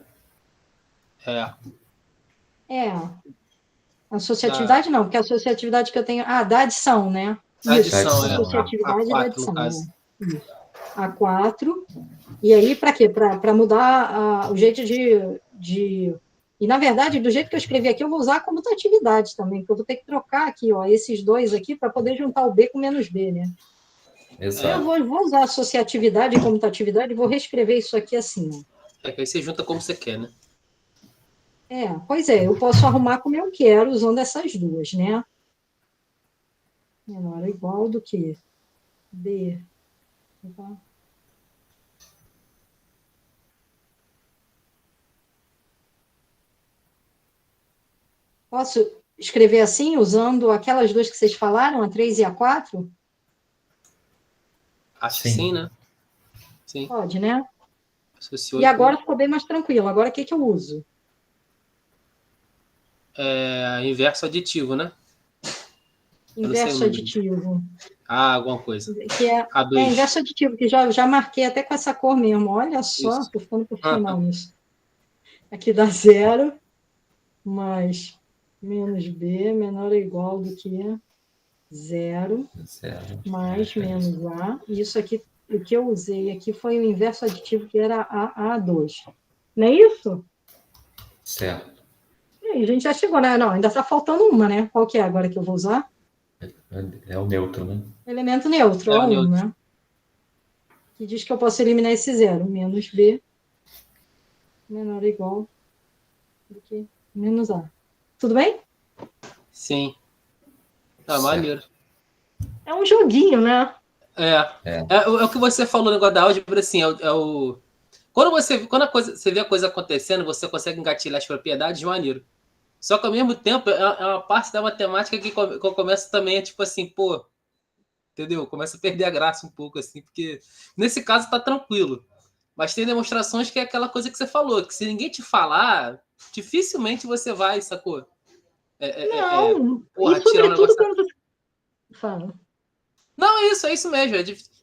Associatividade não, porque a associatividade que eu tenho... da adição, né? Da adição, associatividade A4, da adição. no caso. Isso. A4. E aí, para quê? Para mudar o jeito de... E, na verdade, do jeito que eu escrevi aqui, eu vou usar a comutatividade também, porque eu vou ter que trocar aqui, ó, esses dois aqui, para poder juntar o B com menos B, né? Exato. Eu vou usar associatividade e comutatividade e vou reescrever isso aqui assim, ó. Que aí você junta como você quer, né? Pois é, eu posso arrumar como eu quero usando essas duas, né? Menor ou igual do que B. Opa. Posso escrever assim, usando aquelas duas que vocês falaram, a 3 e a 4? Acho que sim, né? Sim. Pode, né? Associou e agora ficou bem mais tranquilo. Agora, o que eu uso? Inverso aditivo, né? Inverso aditivo. Alguma coisa. Que é inverso aditivo, que já marquei até com essa cor mesmo. Olha só, estou ficando profissional nisso. Aqui dá 0 mais menos B menor ou igual do que 0 mais menos A. E isso aqui, o que eu usei aqui foi o inverso aditivo, que era A2. Não é isso? Certo. E aí, a gente já chegou, né? Não, ainda está faltando uma, né? Qual que é agora que eu vou usar? É o neutro, né? Elemento neutro, ó, 1, né? Que diz que eu posso eliminar esse 0. Menos B menor ou igual do que menos A. Tudo bem? Sim. Maneiro. É um joguinho, né? É o que você falou no negócio da álgebra, assim, Quando você vê a coisa acontecendo, você consegue engatilhar as propriedades de maneiro. Só que, ao mesmo tempo, é uma parte da matemática que eu começo também, tipo assim, pô, entendeu? Começa a perder a graça um pouco, assim, porque nesse caso tá tranquilo. Mas tem demonstrações que é aquela coisa que você falou, que se ninguém te falar, dificilmente você vai, sacou? Não, porra, e sobretudo quando você fala. Não, é isso mesmo.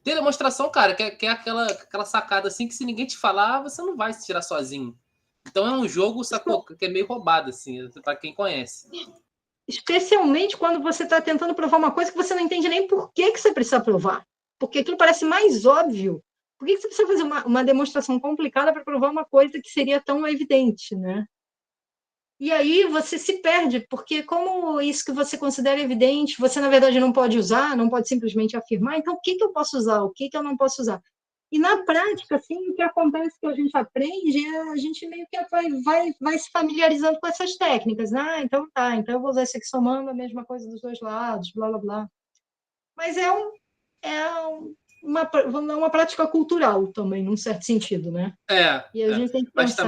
Tem demonstração, cara, que é aquela sacada assim que se ninguém te falar, você não vai se tirar sozinho. Então é um jogo, sacou, que é meio roubado, assim, para quem conhece. Especialmente quando você está tentando provar uma coisa que você não entende nem por que você precisa provar. Porque aquilo parece mais óbvio. Por que você precisa fazer uma demonstração complicada para provar uma coisa que seria tão evidente, né? E aí você se perde, porque como isso que você considera evidente, você, na verdade, não pode usar, não pode simplesmente afirmar, então o que eu posso usar, o que eu não posso usar? E na prática, assim, o que acontece que a gente aprende é a gente meio que vai se familiarizando com essas técnicas, né? Então eu vou usar isso aqui somando a mesma coisa dos dois lados, blá, blá, blá. Mas é uma prática cultural também, num certo sentido, né? E a gente tem que Mas pensar...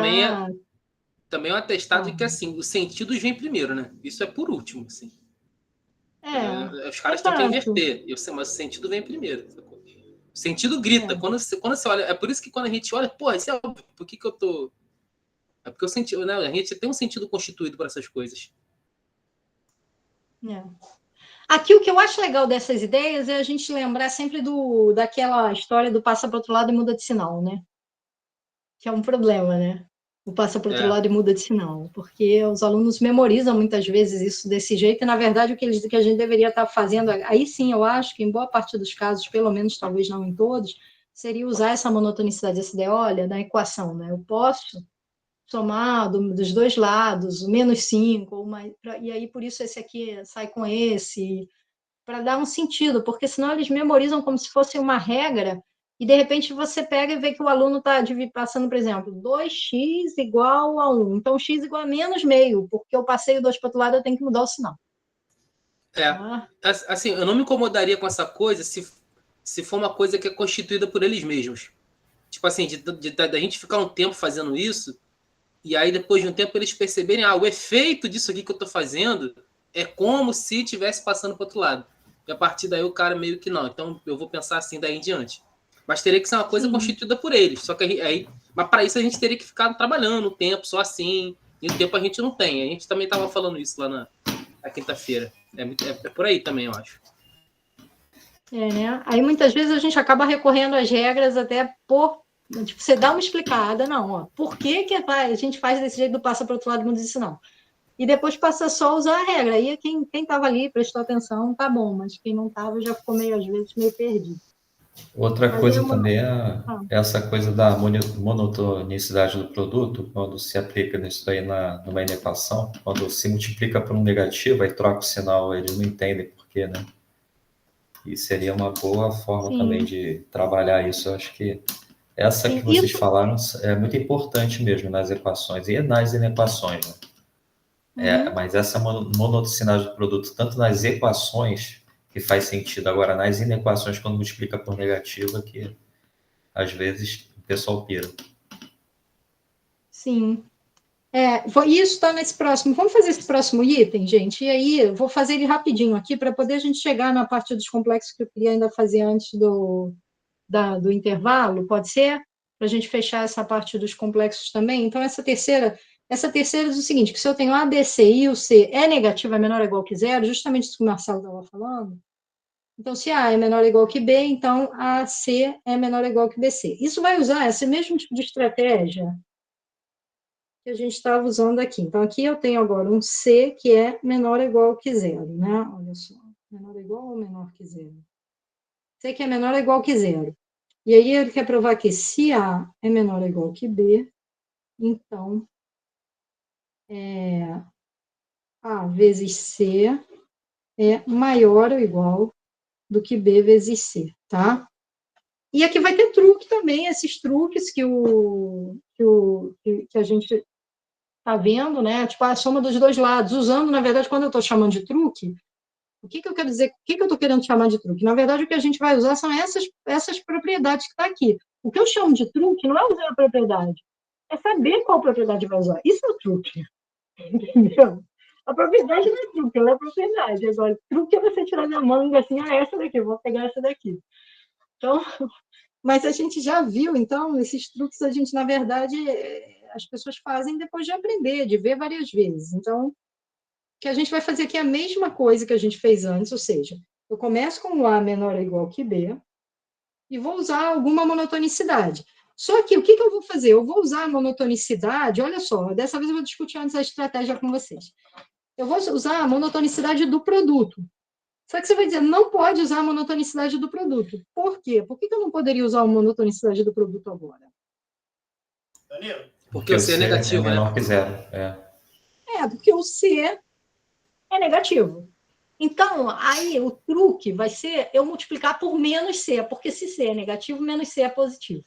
também é um atestado de que, assim, os sentidos vêm primeiro, né? Isso é por último, assim. Os caras têm que inverter, mas o sentido vem primeiro. O sentido grita. Quando você olha... É por isso que quando a gente olha, porra, isso é óbvio. Por que eu tô... É porque o sentido, né? A gente tem um sentido constituído para essas coisas. Aqui o que eu acho legal dessas ideias é a gente lembrar sempre daquela história do passa para outro lado e muda de sinal, né? Que é um problema, né? O passa para outro lado e muda de sinal, porque os alunos memorizam muitas vezes isso desse jeito, e na verdade o que a gente deveria estar fazendo, aí sim eu acho que em boa parte dos casos, pelo menos talvez não em todos, seria usar essa monotonicidade, essa ideia, olha, na equação, né? Eu posso somar dos dois lados, o -5, ou mais, e aí por isso esse aqui sai com esse, para dar um sentido, porque senão eles memorizam como se fosse uma regra, e de repente você pega e vê que o aluno está passando, por exemplo, 2x igual a 1, então x igual a -meio, porque eu passei o 2 para o outro lado, eu tenho que mudar o sinal. Assim, eu não me incomodaria com essa coisa se for uma coisa que é constituída por eles mesmos. Tipo assim, da gente ficar um tempo fazendo isso, e aí depois de um tempo eles perceberem, o efeito disso aqui que eu estou fazendo é como se estivesse passando para o outro lado. E a partir daí o cara meio que não. Então eu vou pensar assim daí em diante. Mas teria que ser uma coisa constituída por eles. Só que aí, mas para isso a gente teria que ficar trabalhando um tempo só assim. E o tempo a gente não tem. A gente também estava falando isso lá na quinta-feira. É por aí também, eu acho. Né? Aí muitas vezes a gente acaba recorrendo às regras até tipo, você dá uma explicada, não, por que a gente faz desse jeito do passa para o outro lado e muda isso, não. E depois passa só a usar a regra. Aí quem estava ali, prestou atenção, tá bom, mas quem não estava já ficou às vezes, meio perdido. Outra coisa também é essa coisa da monotonicidade do produto, quando se aplica nisso aí numa inequação, quando se multiplica por um negativo, aí troca o sinal, eles não entendem por quê, né? E seria uma boa forma também de trabalhar isso. Eu acho que essa que vocês falaram é muito importante mesmo nas equações e nas inequações, né? Mas essa monotonicidade do produto, tanto nas equações, que faz sentido, agora nas inequações, quando multiplica por negativa, que às vezes o pessoal pira. Sim. Isso está nesse próximo. Vamos fazer esse próximo item, gente? E aí, eu vou fazer ele rapidinho aqui, para poder a gente chegar na parte dos complexos que eu queria ainda fazer antes do intervalo, pode ser? Para a gente fechar essa parte dos complexos também. Então, essa terceira diz o seguinte, que se eu tenho A, B, C e o C é negativo, é menor ou igual que zero, justamente isso que o Marcelo estava falando. Então, se A é menor ou igual que B, então AC é menor ou igual que BC. Isso vai usar esse mesmo tipo de estratégia que a gente estava usando aqui. Então, aqui eu tenho agora um C que é menor ou igual que zero, né? Olha só, menor ou igual ou menor que zero? C que é menor ou igual que zero. E aí ele quer provar que se A é menor ou igual que B, então A vezes C é maior ou igual do que B vezes C, tá? E aqui vai ter truque também, esses truques que a gente está vendo, né? Tipo, a soma dos dois lados, usando, na verdade, quando eu estou chamando de truque, o que eu quero dizer, o que eu estou querendo chamar de truque? Na verdade, o que a gente vai usar são essas propriedades que está aqui. O que eu chamo de truque não é usar a propriedade, é saber qual propriedade vai usar. Isso é o truque, entendeu? A propriedade não é truque, ela é propriedade. Agora, truque é você tirar da manga assim, essa daqui, eu vou pegar essa daqui. Então, mas a gente já viu, então, esses truques a gente, na verdade, as pessoas fazem depois de aprender, de ver várias vezes. Então, o que a gente vai fazer aqui é a mesma coisa que a gente fez antes, ou seja, eu começo com o A menor ou igual que B e vou usar alguma monotonicidade. Só que o que eu vou fazer? Eu vou usar a monotonicidade, olha só, dessa vez eu vou discutir antes a estratégia com vocês. Eu vou usar a monotonicidade do produto. Só que você vai dizer, não pode usar a monotonicidade do produto. Por quê? Por que eu não poderia usar a monotonicidade do produto agora? Porque o C é negativo, né? É menor né? que zero. Porque o C é negativo. Então, aí o truque vai ser eu multiplicar por menos C, porque se C é negativo, menos C é positivo.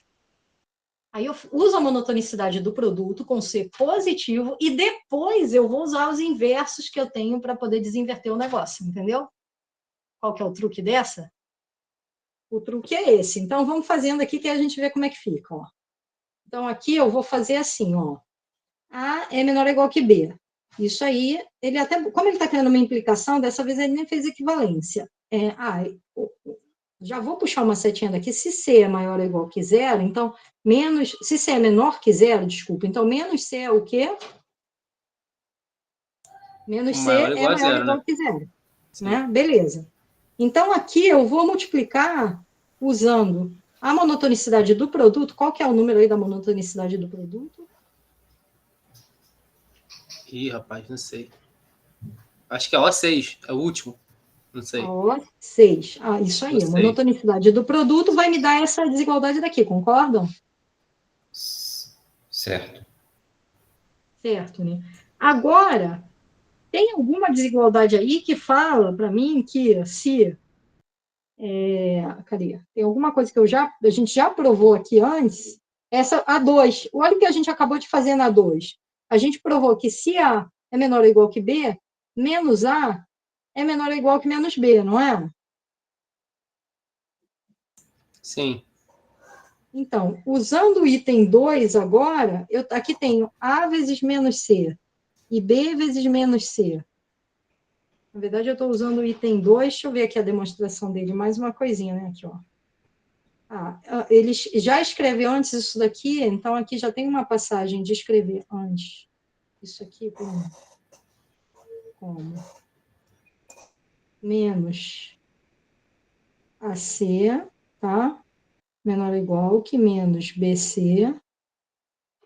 Aí eu uso a monotonicidade do produto com C positivo e depois eu vou usar os inversos que eu tenho para poder desinverter o negócio, entendeu? Qual que é o truque dessa? O truque é esse. Então, vamos fazendo aqui que a gente vê como é que fica. Ó. Então, aqui eu vou fazer assim, ó. A é menor ou igual que B. Isso aí, ele até, como ele está criando uma implicação, dessa vez ele nem fez equivalência. Já vou puxar uma setinha daqui. Se C é maior ou igual que zero, então, se C é menor que zero, desculpa, então menos C é o quê? Menos C é maior ou igual que zero. Né? Beleza. Então, aqui eu vou multiplicar usando a monotonicidade do produto. Qual que é o número aí da monotonicidade do produto? Ih, rapaz, não sei. Acho que é O6, é o último. Não sei. O6. Isso aí. A monotonicidade do produto vai me dar essa desigualdade daqui, concordam? Certo. Certo, né? Agora, tem alguma desigualdade aí que fala para mim que se... cadê? Tem alguma coisa que a gente já provou aqui antes, essa A2. Olha o que a gente acabou de fazer na A2. A gente provou que se A é menor ou igual que B, menos A é menor ou igual que menos B, não é? Sim. Então, usando o item 2 agora, eu aqui tenho A vezes menos C e B vezes menos C. Na verdade, eu estou usando o item 2, deixa eu ver aqui a demonstração dele, mais uma coisinha, né? Aqui, ó. Ele já escreveu antes isso daqui, então aqui já tem uma passagem de escrever antes. Isso aqui como menos AC, tá? Menor ou igual que menos BC.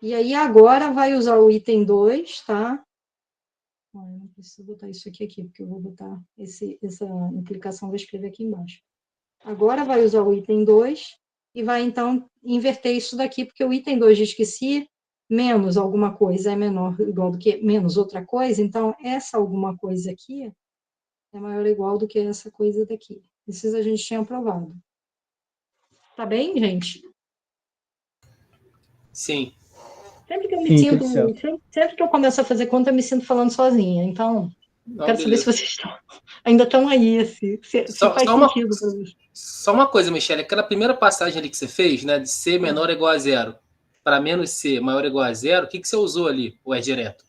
E aí agora vai usar o item 2, tá? Eu não preciso botar isso aqui, porque eu vou botar essa implicação, vou escrever aqui embaixo. Agora vai usar o item 2 e vai, então, inverter isso daqui, porque o item 2 diz que se menos alguma coisa é menor ou igual do que menos outra coisa, então essa alguma coisa aqui é maior ou igual do que essa coisa daqui. Isso a gente tinha provado. Tá bem, gente? Sim. Sempre que eu me sinto, sempre que eu começo a fazer conta, eu me sinto falando sozinha. Então, quero saber se vocês ainda estão aí, se faz sentido para vocês. Só uma coisa, Michele, aquela primeira passagem ali que você fez, né, de C menor ou igual a zero, para menos C maior ou igual a zero, o que você usou ali, ou é direto?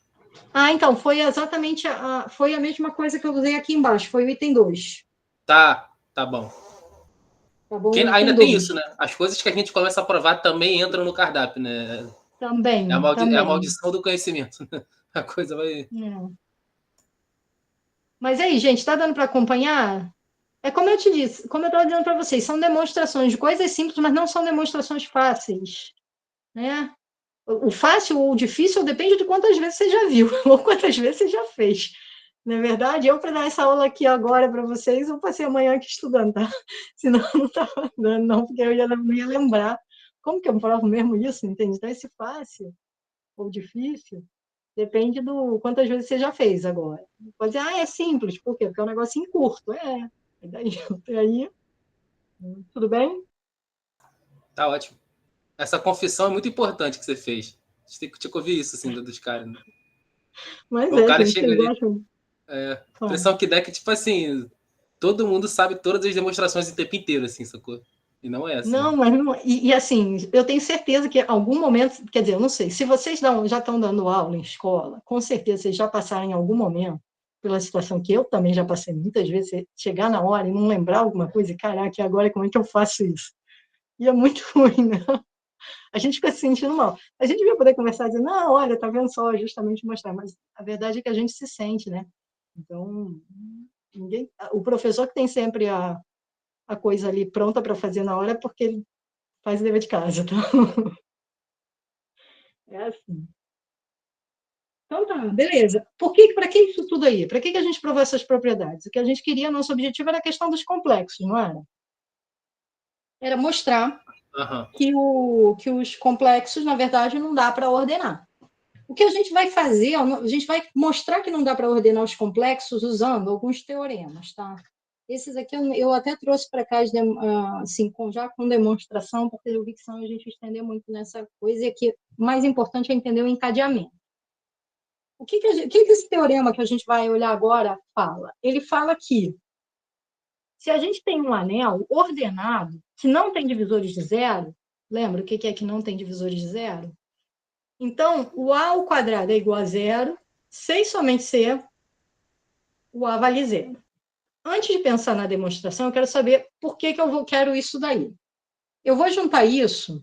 Então, foi exatamente foi a mesma coisa que eu usei aqui embaixo, foi o item 2. Tá bom. Tá bom, ainda tem isso, né? As coisas que a gente começa a provar também entram no cardápio, né? Também. É a maldição do conhecimento. A coisa vai... Mas aí, gente, está dando para acompanhar? É como eu te disse, como eu estava dizendo para vocês, são demonstrações de coisas simples, mas não são demonstrações fáceis, né? O fácil ou o difícil depende de quantas vezes você já viu, ou quantas vezes você já fez. Na verdade, eu, para dar essa aula aqui agora para vocês, eu passei amanhã aqui estudando, tá? Senão eu não estava dando, não, porque eu não ia lembrar. Como que eu provo mesmo isso, entende? Então, esse fácil ou difícil depende do quantas vezes você já fez agora. Pode dizer, é simples, por quê? Porque é um negocinho curto. E daí, tudo bem? Tá ótimo. Essa confissão é muito importante que você fez. A gente tem que ouvir isso, assim, dos caras. Né? Mas o cara gente, chega ali... a impressão que dá é que, tipo assim, todo mundo sabe todas as demonstrações o tempo inteiro, assim, sacou? E não é assim. Não, mas não, assim, eu tenho certeza que em algum momento, quer dizer, eu não sei, se vocês já estão dando aula em escola, com certeza vocês já passaram em algum momento pela situação que eu também já passei muitas vezes, chegar na hora e não lembrar alguma coisa, e caraca, agora como é que eu faço isso? E é muito ruim, né? A gente fica se sentindo mal. A gente devia poder conversar e dizer, não, olha, tá vendo só, justamente mostrar, mas a verdade é que a gente se sente, né? Então, o professor que tem sempre a coisa ali pronta para fazer na hora, porque ele faz o dever de casa, tá? É assim. Então tá, beleza. Para que isso tudo aí? Para que a gente provou essas propriedades? O que a gente queria, nosso objetivo era a questão dos complexos, não era? Era mostrar que os complexos, na verdade, não dá para ordenar. O que a gente vai fazer, a gente vai mostrar que não dá para ordenar os complexos usando alguns teoremas, tá? Esses aqui eu até trouxe para cá, assim, já com demonstração, porque eu vi que senão a gente estender muito nessa coisa, e que o mais importante é entender o encadeamento. O que esse teorema que a gente vai olhar agora fala? Ele fala que Se a gente tem um anel ordenado, que não tem divisores de zero, lembra o que é que não tem divisores de zero? Então, o A ao quadrado é igual a zero, sem somente ser o A vale zero. Antes de pensar na demonstração, eu quero saber por que quero isso daí. Eu vou juntar isso,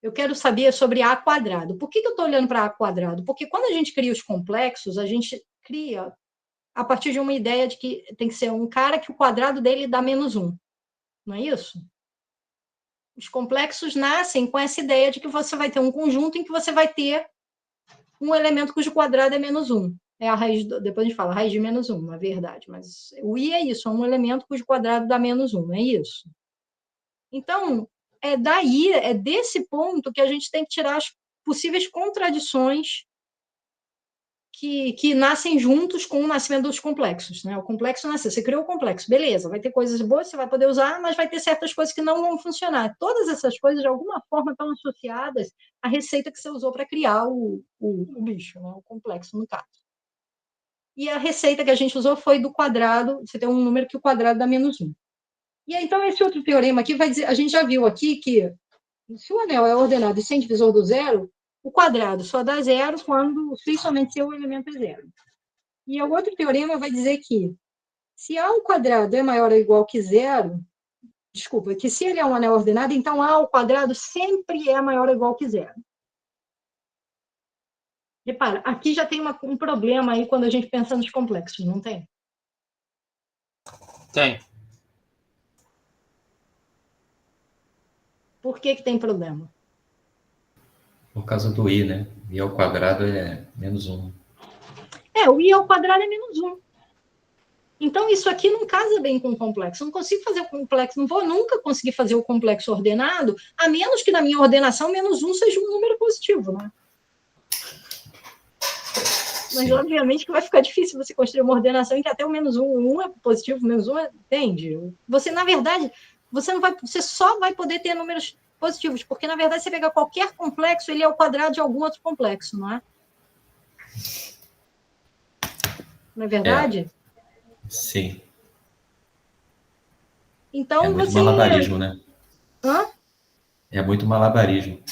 eu quero saber sobre A quadrado. Por que eu estou olhando para A quadrado? Porque quando a gente cria os complexos, a gente cria a partir de uma ideia de que tem que ser um cara que o quadrado dele dá -1. Não é isso? Os complexos nascem com essa ideia de que você vai ter um conjunto em que você vai ter um elemento cujo quadrado é -1. É a raiz, depois a gente fala, a raiz de -1, na verdade. Mas o I é isso, é um elemento cujo quadrado dá -1, é isso. Então, é desse ponto que a gente tem que tirar as possíveis contradições que nascem juntos com o nascimento dos complexos. Né? O complexo nasceu, você criou o complexo, beleza, vai ter coisas boas, você vai poder usar, mas vai ter certas coisas que não vão funcionar. Todas essas coisas, de alguma forma, estão associadas à receita que você usou para criar o bicho, né? O complexo, no caso. E a receita que a gente usou foi do quadrado, você tem um número que o quadrado dá -1. E aí, então, esse outro teorema aqui vai dizer, a gente já viu aqui que se o anel é ordenado e sem divisor do zero, o quadrado só dá zero quando somente seu elemento é zero. E o outro teorema vai dizer que se A ao quadrado é maior ou igual que zero, desculpa, que se ele é um anel ordenado, então A ao quadrado sempre é maior ou igual que zero. Repara, aqui já tem um problema aí quando a gente pensa nos complexos, não tem? Tem. Por que tem problema? Por causa do I, né? I ao quadrado é -1. O I ao quadrado é -1. Então, isso aqui não casa bem com o complexo. Eu não consigo fazer o complexo, não vou nunca conseguir fazer o complexo ordenado, a menos que na minha ordenação -1 seja um número positivo, né? Mas, sim, obviamente, que vai ficar difícil você construir uma ordenação em que até o -1 é positivo, -1 é... Entende? Você, na verdade, você só vai poder ter números positivos, porque, na verdade, você pega qualquer complexo, ele é o quadrado de algum outro complexo, não é? Não é verdade? Sim. Então, é muito malabarismo, né? Hã? É muito malabarismo.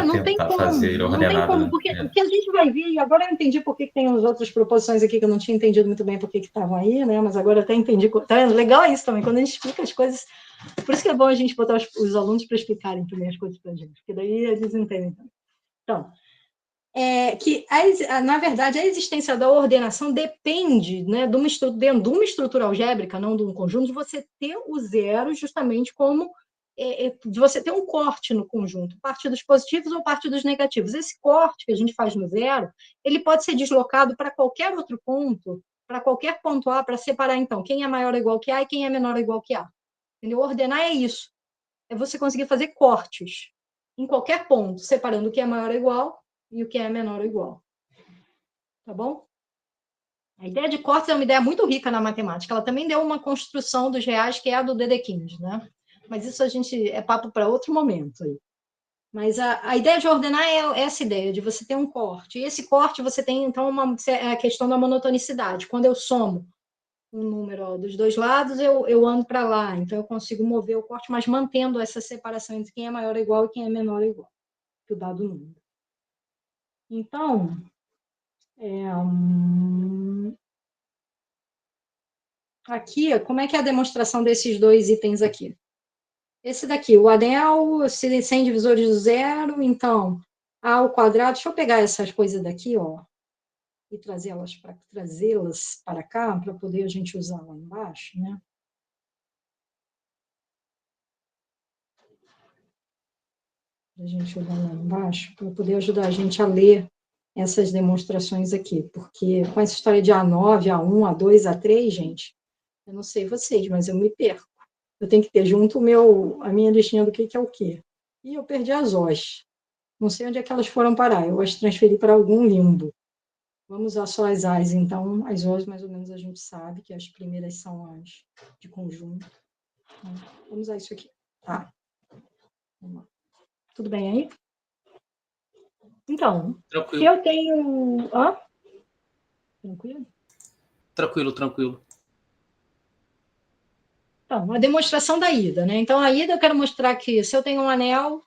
Não tem como. Fazer ordenado, não tem como, porque o que a gente vai ver, e agora eu entendi por que tem as outras proposições aqui que eu não tinha entendido muito bem por que estavam aí, né? Mas agora até entendi. Tá vendo? Legal isso também, quando a gente explica as coisas. Por isso que é bom a gente botar os alunos para explicarem também as coisas para a gente, porque daí eles entendem também. Então, na verdade, a existência da ordenação depende, né, dentro de uma estrutura algébrica, não de um conjunto, de você ter o zero justamente como de você ter um corte no conjunto, parte dos positivos ou parte dos negativos. Esse corte que a gente faz no zero, ele pode ser deslocado para qualquer outro ponto, para qualquer ponto A, para separar, então, quem é maior ou igual que A e quem é menor ou igual que A. Entendeu? Ordenar é isso. É você conseguir fazer cortes em qualquer ponto, separando o que é maior ou igual e o que é menor ou igual. Tá bom? A ideia de cortes é uma ideia muito rica na matemática. Ela também deu uma construção dos reais, que é a do Dedekind, né? Mas isso é papo para outro momento. Aí. Mas a ideia de ordenar é essa ideia, de você ter um corte. E esse corte você tem, então, a questão da monotonicidade. Quando eu somo um número dos dois lados, eu ando para lá. Então, eu consigo mover o corte, mas mantendo essa separação entre quem é maior ou igual e quem é menor ou igual que o dado número. Então, aqui, como é que é a demonstração desses dois itens aqui? Esse daqui, o anel, sem divisores do zero, então, A ao quadrado, deixa eu pegar essas coisas daqui, ó, e trazê-las para cá, para poder a gente usar lá embaixo, né? Para a gente usar lá embaixo, para poder ajudar a gente a ler essas demonstrações aqui, porque com essa história de A9, A1, A2, A3, gente, eu não sei vocês, mas eu me perco. Eu tenho que ter junto a minha listinha do que é o quê. E eu perdi as Os. Não sei onde é que elas foram parar. Eu as transferi para algum limbo. Vamos usar só as As, então. As Os, mais ou menos, a gente sabe que as primeiras são as de conjunto. Vamos usar isso aqui. Tá. Vamos lá. Tudo bem aí? Então, Tranquilo. se eu tenho... Tranquilo? Tranquilo. Então, a demonstração da ida, né? Então, a ida eu quero mostrar que se eu tenho um anel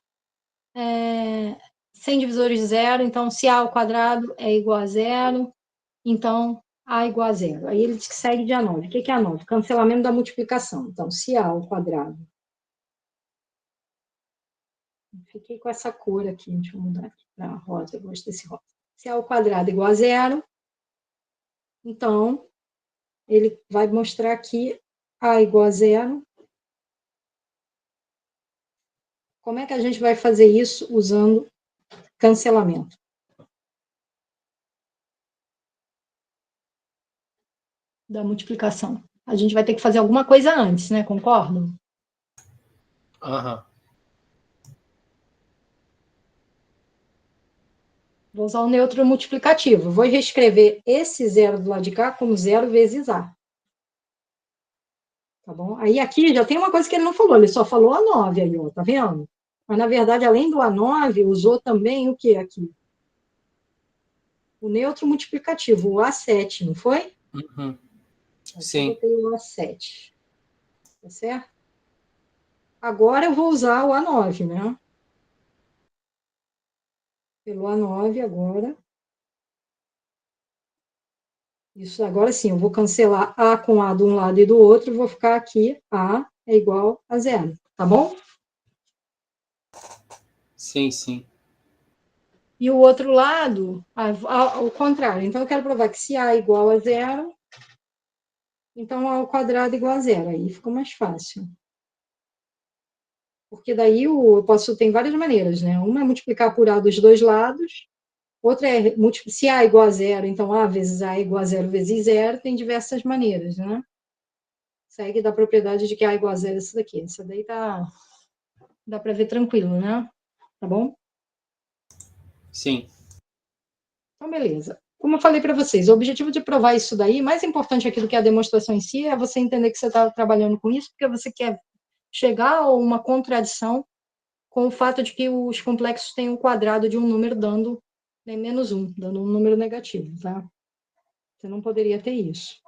sem divisores de zero, então se A ao quadrado é igual a zero, então A igual a zero. Aí ele segue de A9. O que é A9? Cancelamento da multiplicação. Então, se A ao quadrado... Fiquei com essa cor aqui, deixa eu mudar aqui para rosa, eu gosto desse rosa. Se A ao quadrado é igual a zero, então, ele vai mostrar aqui A igual a zero. Como é que a gente vai fazer isso usando cancelamento? Da multiplicação. A gente vai ter que fazer alguma coisa antes, né? Concordam? Aham. Vou usar o neutro multiplicativo. Vou reescrever esse zero do lado de cá como zero vezes A. Tá bom? Aí aqui já tem uma coisa que ele não falou, ele só falou A9 aí, ó, tá vendo? Mas, na verdade, além do A9, usou também o que aqui? O neutro multiplicativo, o A7, não foi? Uhum. Aqui Sim. eu botei o A7. Tá certo? Agora eu vou usar o A9, né? Pelo A9 agora. Isso agora sim, eu vou cancelar A com A de um lado e do outro, e vou ficar aqui, A é igual a zero, tá bom? Sim, sim. E o outro lado, ao contrário. Então, eu quero provar que se A é igual a zero, então A ao quadrado é igual a zero. Aí ficou mais fácil. Porque daí eu posso, tem várias maneiras, né? Uma é multiplicar por A dos dois lados, outra é, se A é igual a zero, então A vezes A é igual a zero vezes zero, tem diversas maneiras, né? Segue da propriedade de que A é igual a zero, essa daqui. Essa daí dá para ver tranquilo, né? Tá bom? Sim. Então, beleza. Como eu falei para vocês, o objetivo de provar isso daí, mais importante aqui do que a demonstração em si, é você entender que você está trabalhando com isso, porque você quer chegar a uma contradição com o fato de que os complexos têm um quadrado de um número dando menos 1, dando um número negativo, tá? Você não poderia ter isso.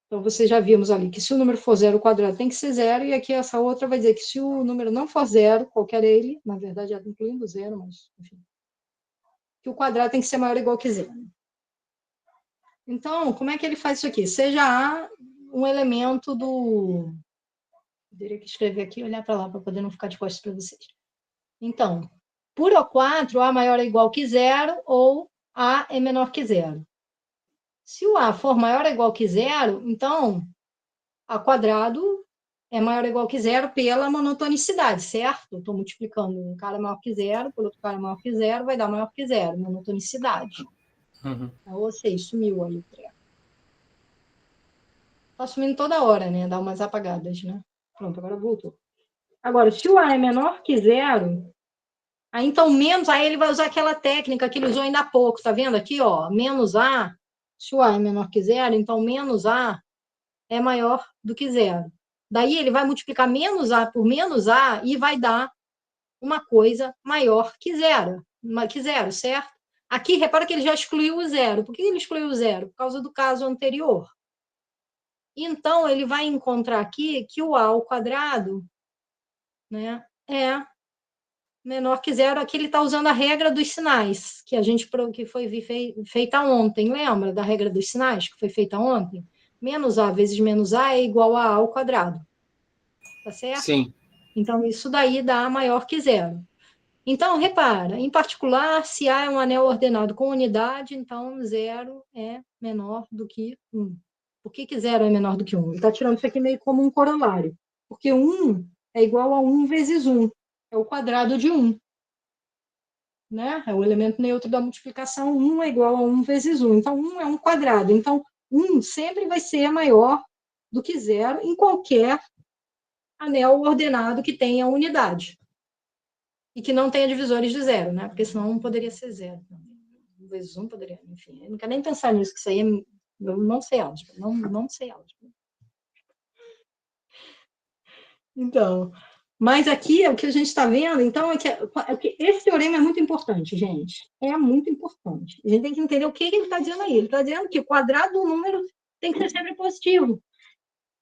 Então, você já vimos ali que se o número for zero, o quadrado tem que ser zero, e aqui essa outra vai dizer que se o número não for zero, qualquer ele, na verdade, incluindo zero, mas, enfim, que o quadrado tem que ser maior ou igual que zero. Então, como é que ele faz isso aqui? Seja A um elemento do... Eu teria que escrever aqui e olhar para lá, para poder não ficar de costas para vocês. Então, por O4, A maior ou igual que zero, ou A é menor que zero. Se o A for maior ou igual que zero, então, A quadrado é maior ou igual que zero pela monotonicidade, certo? Estou multiplicando um cara maior que zero por outro cara maior que zero, vai dar maior que zero, monotonicidade. Uhum. Ou seja, sumiu aí o treco. Está sumindo toda hora, né? Dá umas apagadas, né? Pronto, agora voltou. Agora, se o A é menor que zero, aí então menos, aí ele vai usar aquela técnica que ele usou ainda há pouco, tá vendo aqui, ó? Menos A, se o A é menor que zero, então menos A é maior do que zero. Daí ele vai multiplicar menos A por menos A e vai dar uma coisa maior que zero, certo? Aqui, repara que ele já excluiu o zero. Por que ele excluiu o zero? Por causa do caso anterior. Então, ele vai encontrar aqui que o A ao quadrado, né, é menor que zero. Aqui ele está usando a regra dos sinais, que foi feita ontem. Lembra da regra dos sinais que foi feita ontem? Menos A vezes menos A é igual a A ao quadrado. Tá certo? Sim. Então, isso daí dá maior que zero. Então, repara, em particular, se A é um anel ordenado com unidade, então zero é menor do que 1. Por que zero é menor do que 1? Ele está tirando isso aqui meio como um corolário. Porque 1 é igual a 1 vezes 1. É o quadrado de 1. Né? É o elemento neutro da multiplicação. 1 é igual a 1 vezes 1. Então, 1 é um quadrado. Então, 1 sempre vai ser maior do que zero em qualquer anel ordenado que tenha unidade. E que não tenha divisores de zero, né? Porque senão 1 poderia ser zero. 1 vezes 1 poderia, enfim. Eu não quero nem pensar nisso, que isso aí eu não sei álgebra. Não sei álgebra. Então, mas aqui, o que a gente está vendo, então, é que esse teorema é muito importante, gente. É muito importante. A gente tem que entender o que ele está dizendo aí. Ele está dizendo que o quadrado do número tem que ser sempre positivo.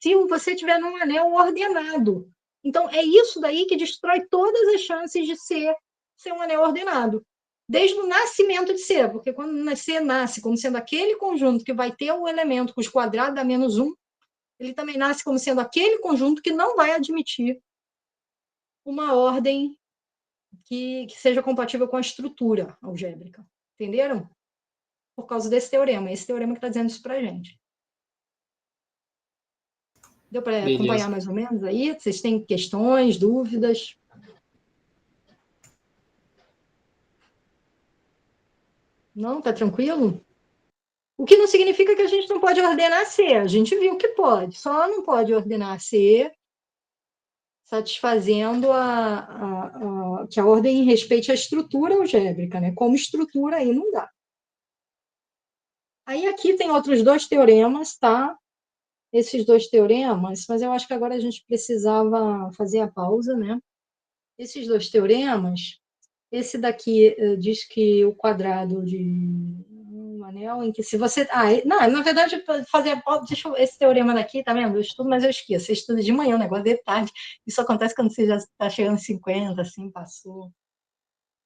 se você tiver num anel ordenado. Então, é isso daí que destrói todas as chances de ser um anel ordenado. Desde o nascimento de ser, porque quando você nasce como sendo aquele conjunto que vai ter o elemento com os quadrados da -1, ele também nasce como sendo aquele conjunto que não vai admitir uma ordem que seja compatível com a estrutura algébrica. Entenderam? Por causa desse teorema. Esse teorema que está dizendo isso para a gente. Deu para acompanhar mais ou menos aí? Vocês têm questões, dúvidas? Não? Tá tranquilo? O que não significa que a gente não pode ordenar C. A gente viu que pode. Só não pode ordenar C satisfazendo que a ordem respeite a estrutura algébrica, né? Como estrutura aí não dá. Aí aqui tem outros dois teoremas, tá? Esses dois teoremas, mas eu acho que agora a gente precisava fazer a pausa, né? Esses dois teoremas, esse daqui diz que o quadrado de um anel em que se você... não, na verdade, fazer a pausa, esse teorema daqui, tá vendo? Eu estudo, mas eu esqueço. Você estuda de manhã, o negócio de tarde. Isso acontece quando você já está chegando em 50, assim, passou.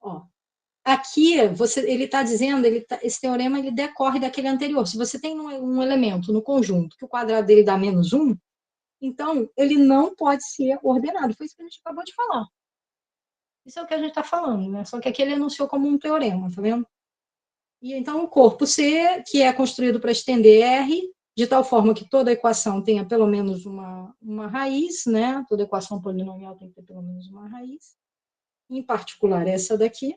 Ó. Aqui, ele está dizendo, esse teorema ele decorre daquele anterior. Se você tem um elemento no conjunto que o quadrado dele dá -1, então ele não pode ser ordenado. Foi isso que a gente acabou de falar. Isso é o que a gente está falando, né? Só que aqui ele enunciou como um teorema, tá vendo? E então o corpo C, que é construído para estender R, de tal forma que toda equação tenha pelo menos uma raiz, né? Toda equação polinomial tem que ter pelo menos uma raiz. Em particular, essa daqui,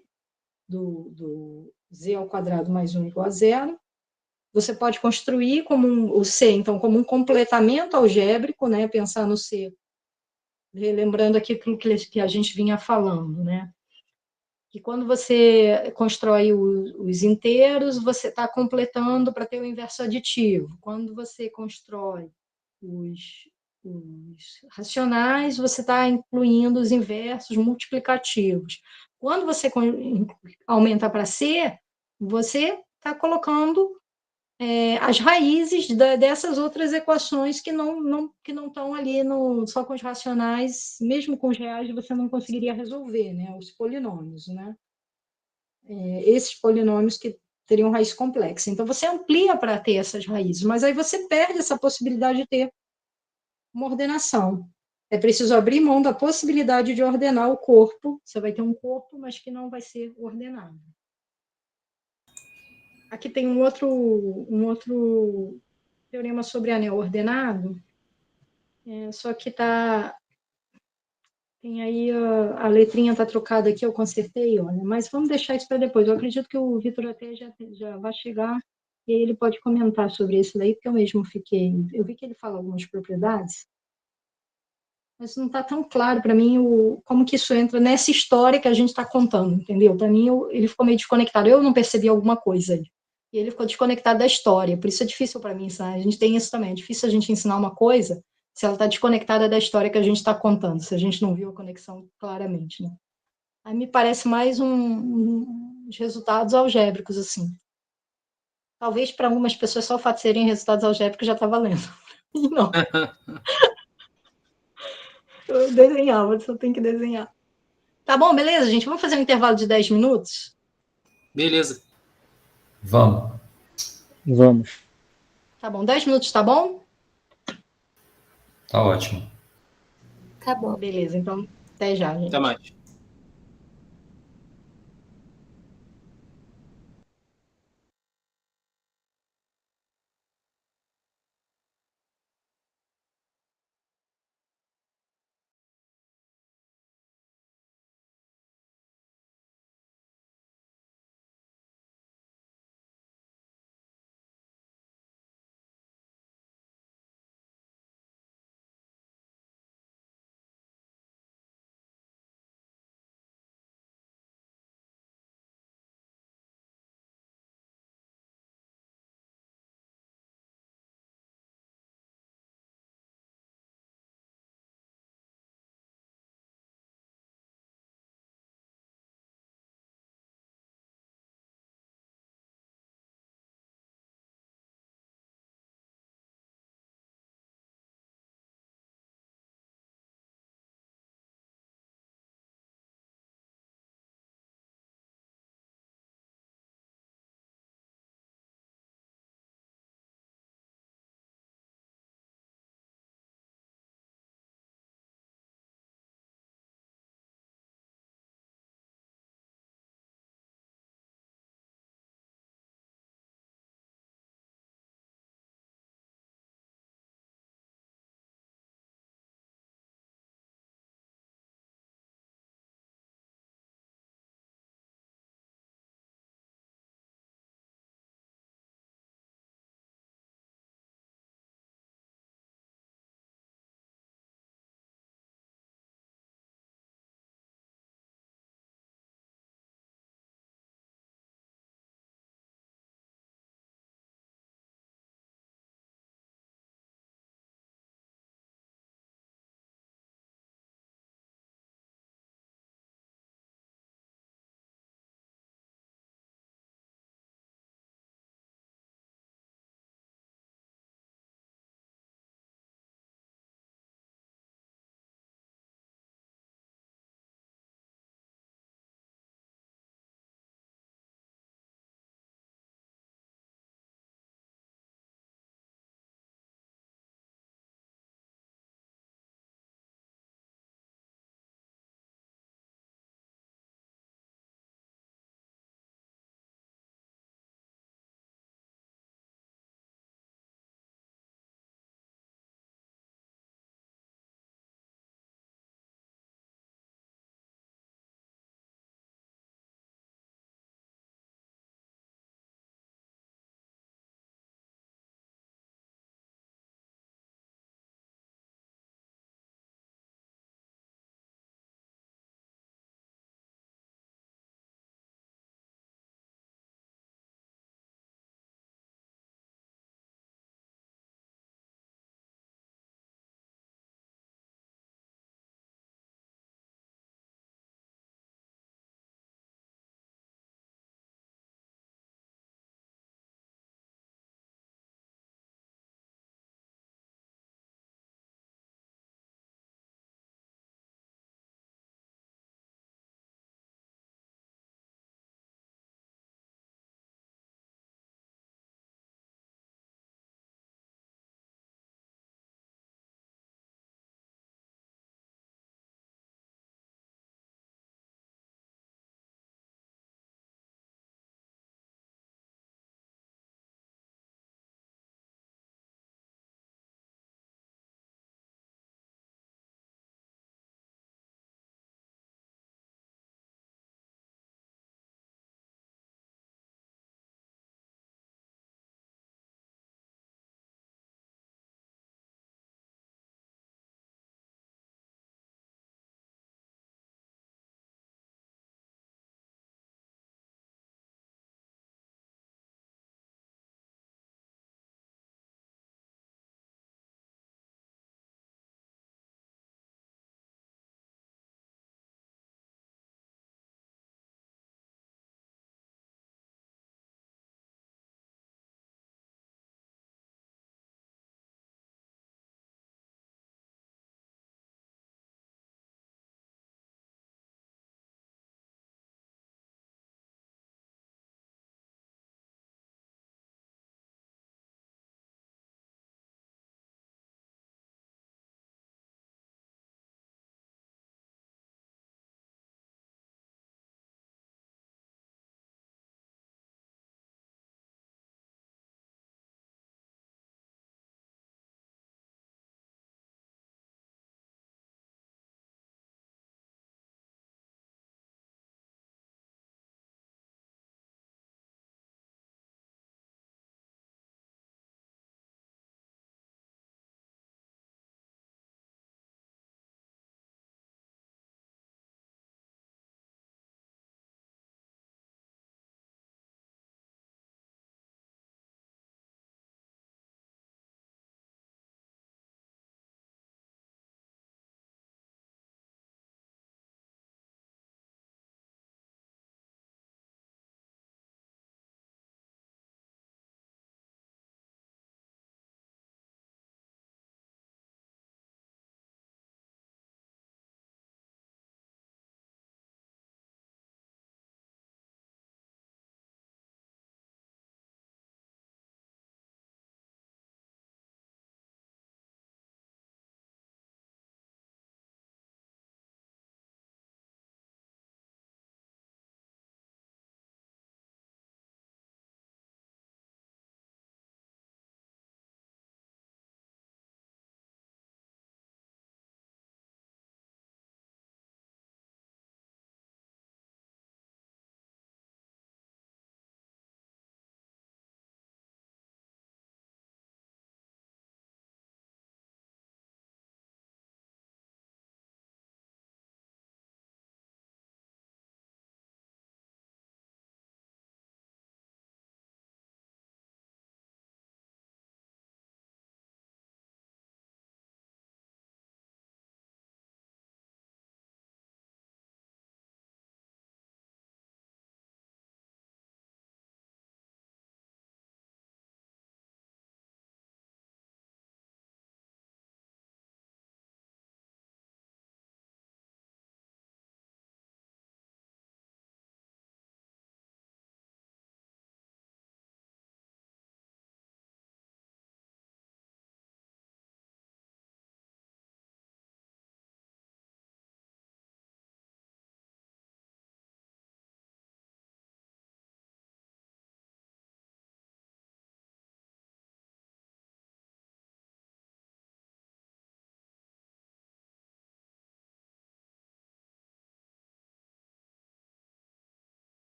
do z ao quadrado mais 1 igual a 0. Você pode construir como o C, então, como um completamento algébrico, né? Pensar no C, lembrando aqui aquilo que a gente vinha falando, né? Que quando você constrói os inteiros, você está completando para ter o inverso aditivo. Quando você constrói os racionais, você está incluindo os inversos multiplicativos. Quando você aumenta para C, você está colocando as raízes dessas outras equações que não estão ali só com os racionais, mesmo com os reais você não conseguiria resolver, né? Os polinômios, né? Esses polinômios que teriam raiz complexa. Então, você amplia para ter essas raízes, mas aí você perde essa possibilidade de ter uma ordenação. É preciso abrir mão da possibilidade de ordenar o corpo. Você vai ter um corpo, mas que não vai ser ordenado. Aqui tem um outro teorema sobre anel ordenado, só que tem aí a letrinha está trocada aqui, eu consertei, olha, mas vamos deixar isso para depois. Eu acredito que o Vitor até já vai chegar e aí ele pode comentar sobre isso daí, porque eu mesmo eu vi que ele fala algumas propriedades, mas não está tão claro para mim como que isso entra nessa história que a gente está contando, entendeu? Para mim, ele ficou meio desconectado. Eu não percebi alguma coisa aí. E ele ficou desconectado da história. Por isso é difícil para mim, sabe? A gente tem isso também. É difícil a gente ensinar uma coisa se ela está desconectada da história que a gente está contando, se a gente não viu a conexão claramente, né? Aí me parece mais uns resultados algébricos, assim. Talvez para algumas pessoas só o fato de serem resultados algébricos já está valendo. E não. Eu desenhava, só tem que desenhar. Tá bom, beleza, gente? Vamos fazer um intervalo de 10 minutos? Beleza. Vamos. Tá bom, 10 minutos, tá bom? Tá ótimo. Tá bom. Beleza, então até já, gente. Até mais.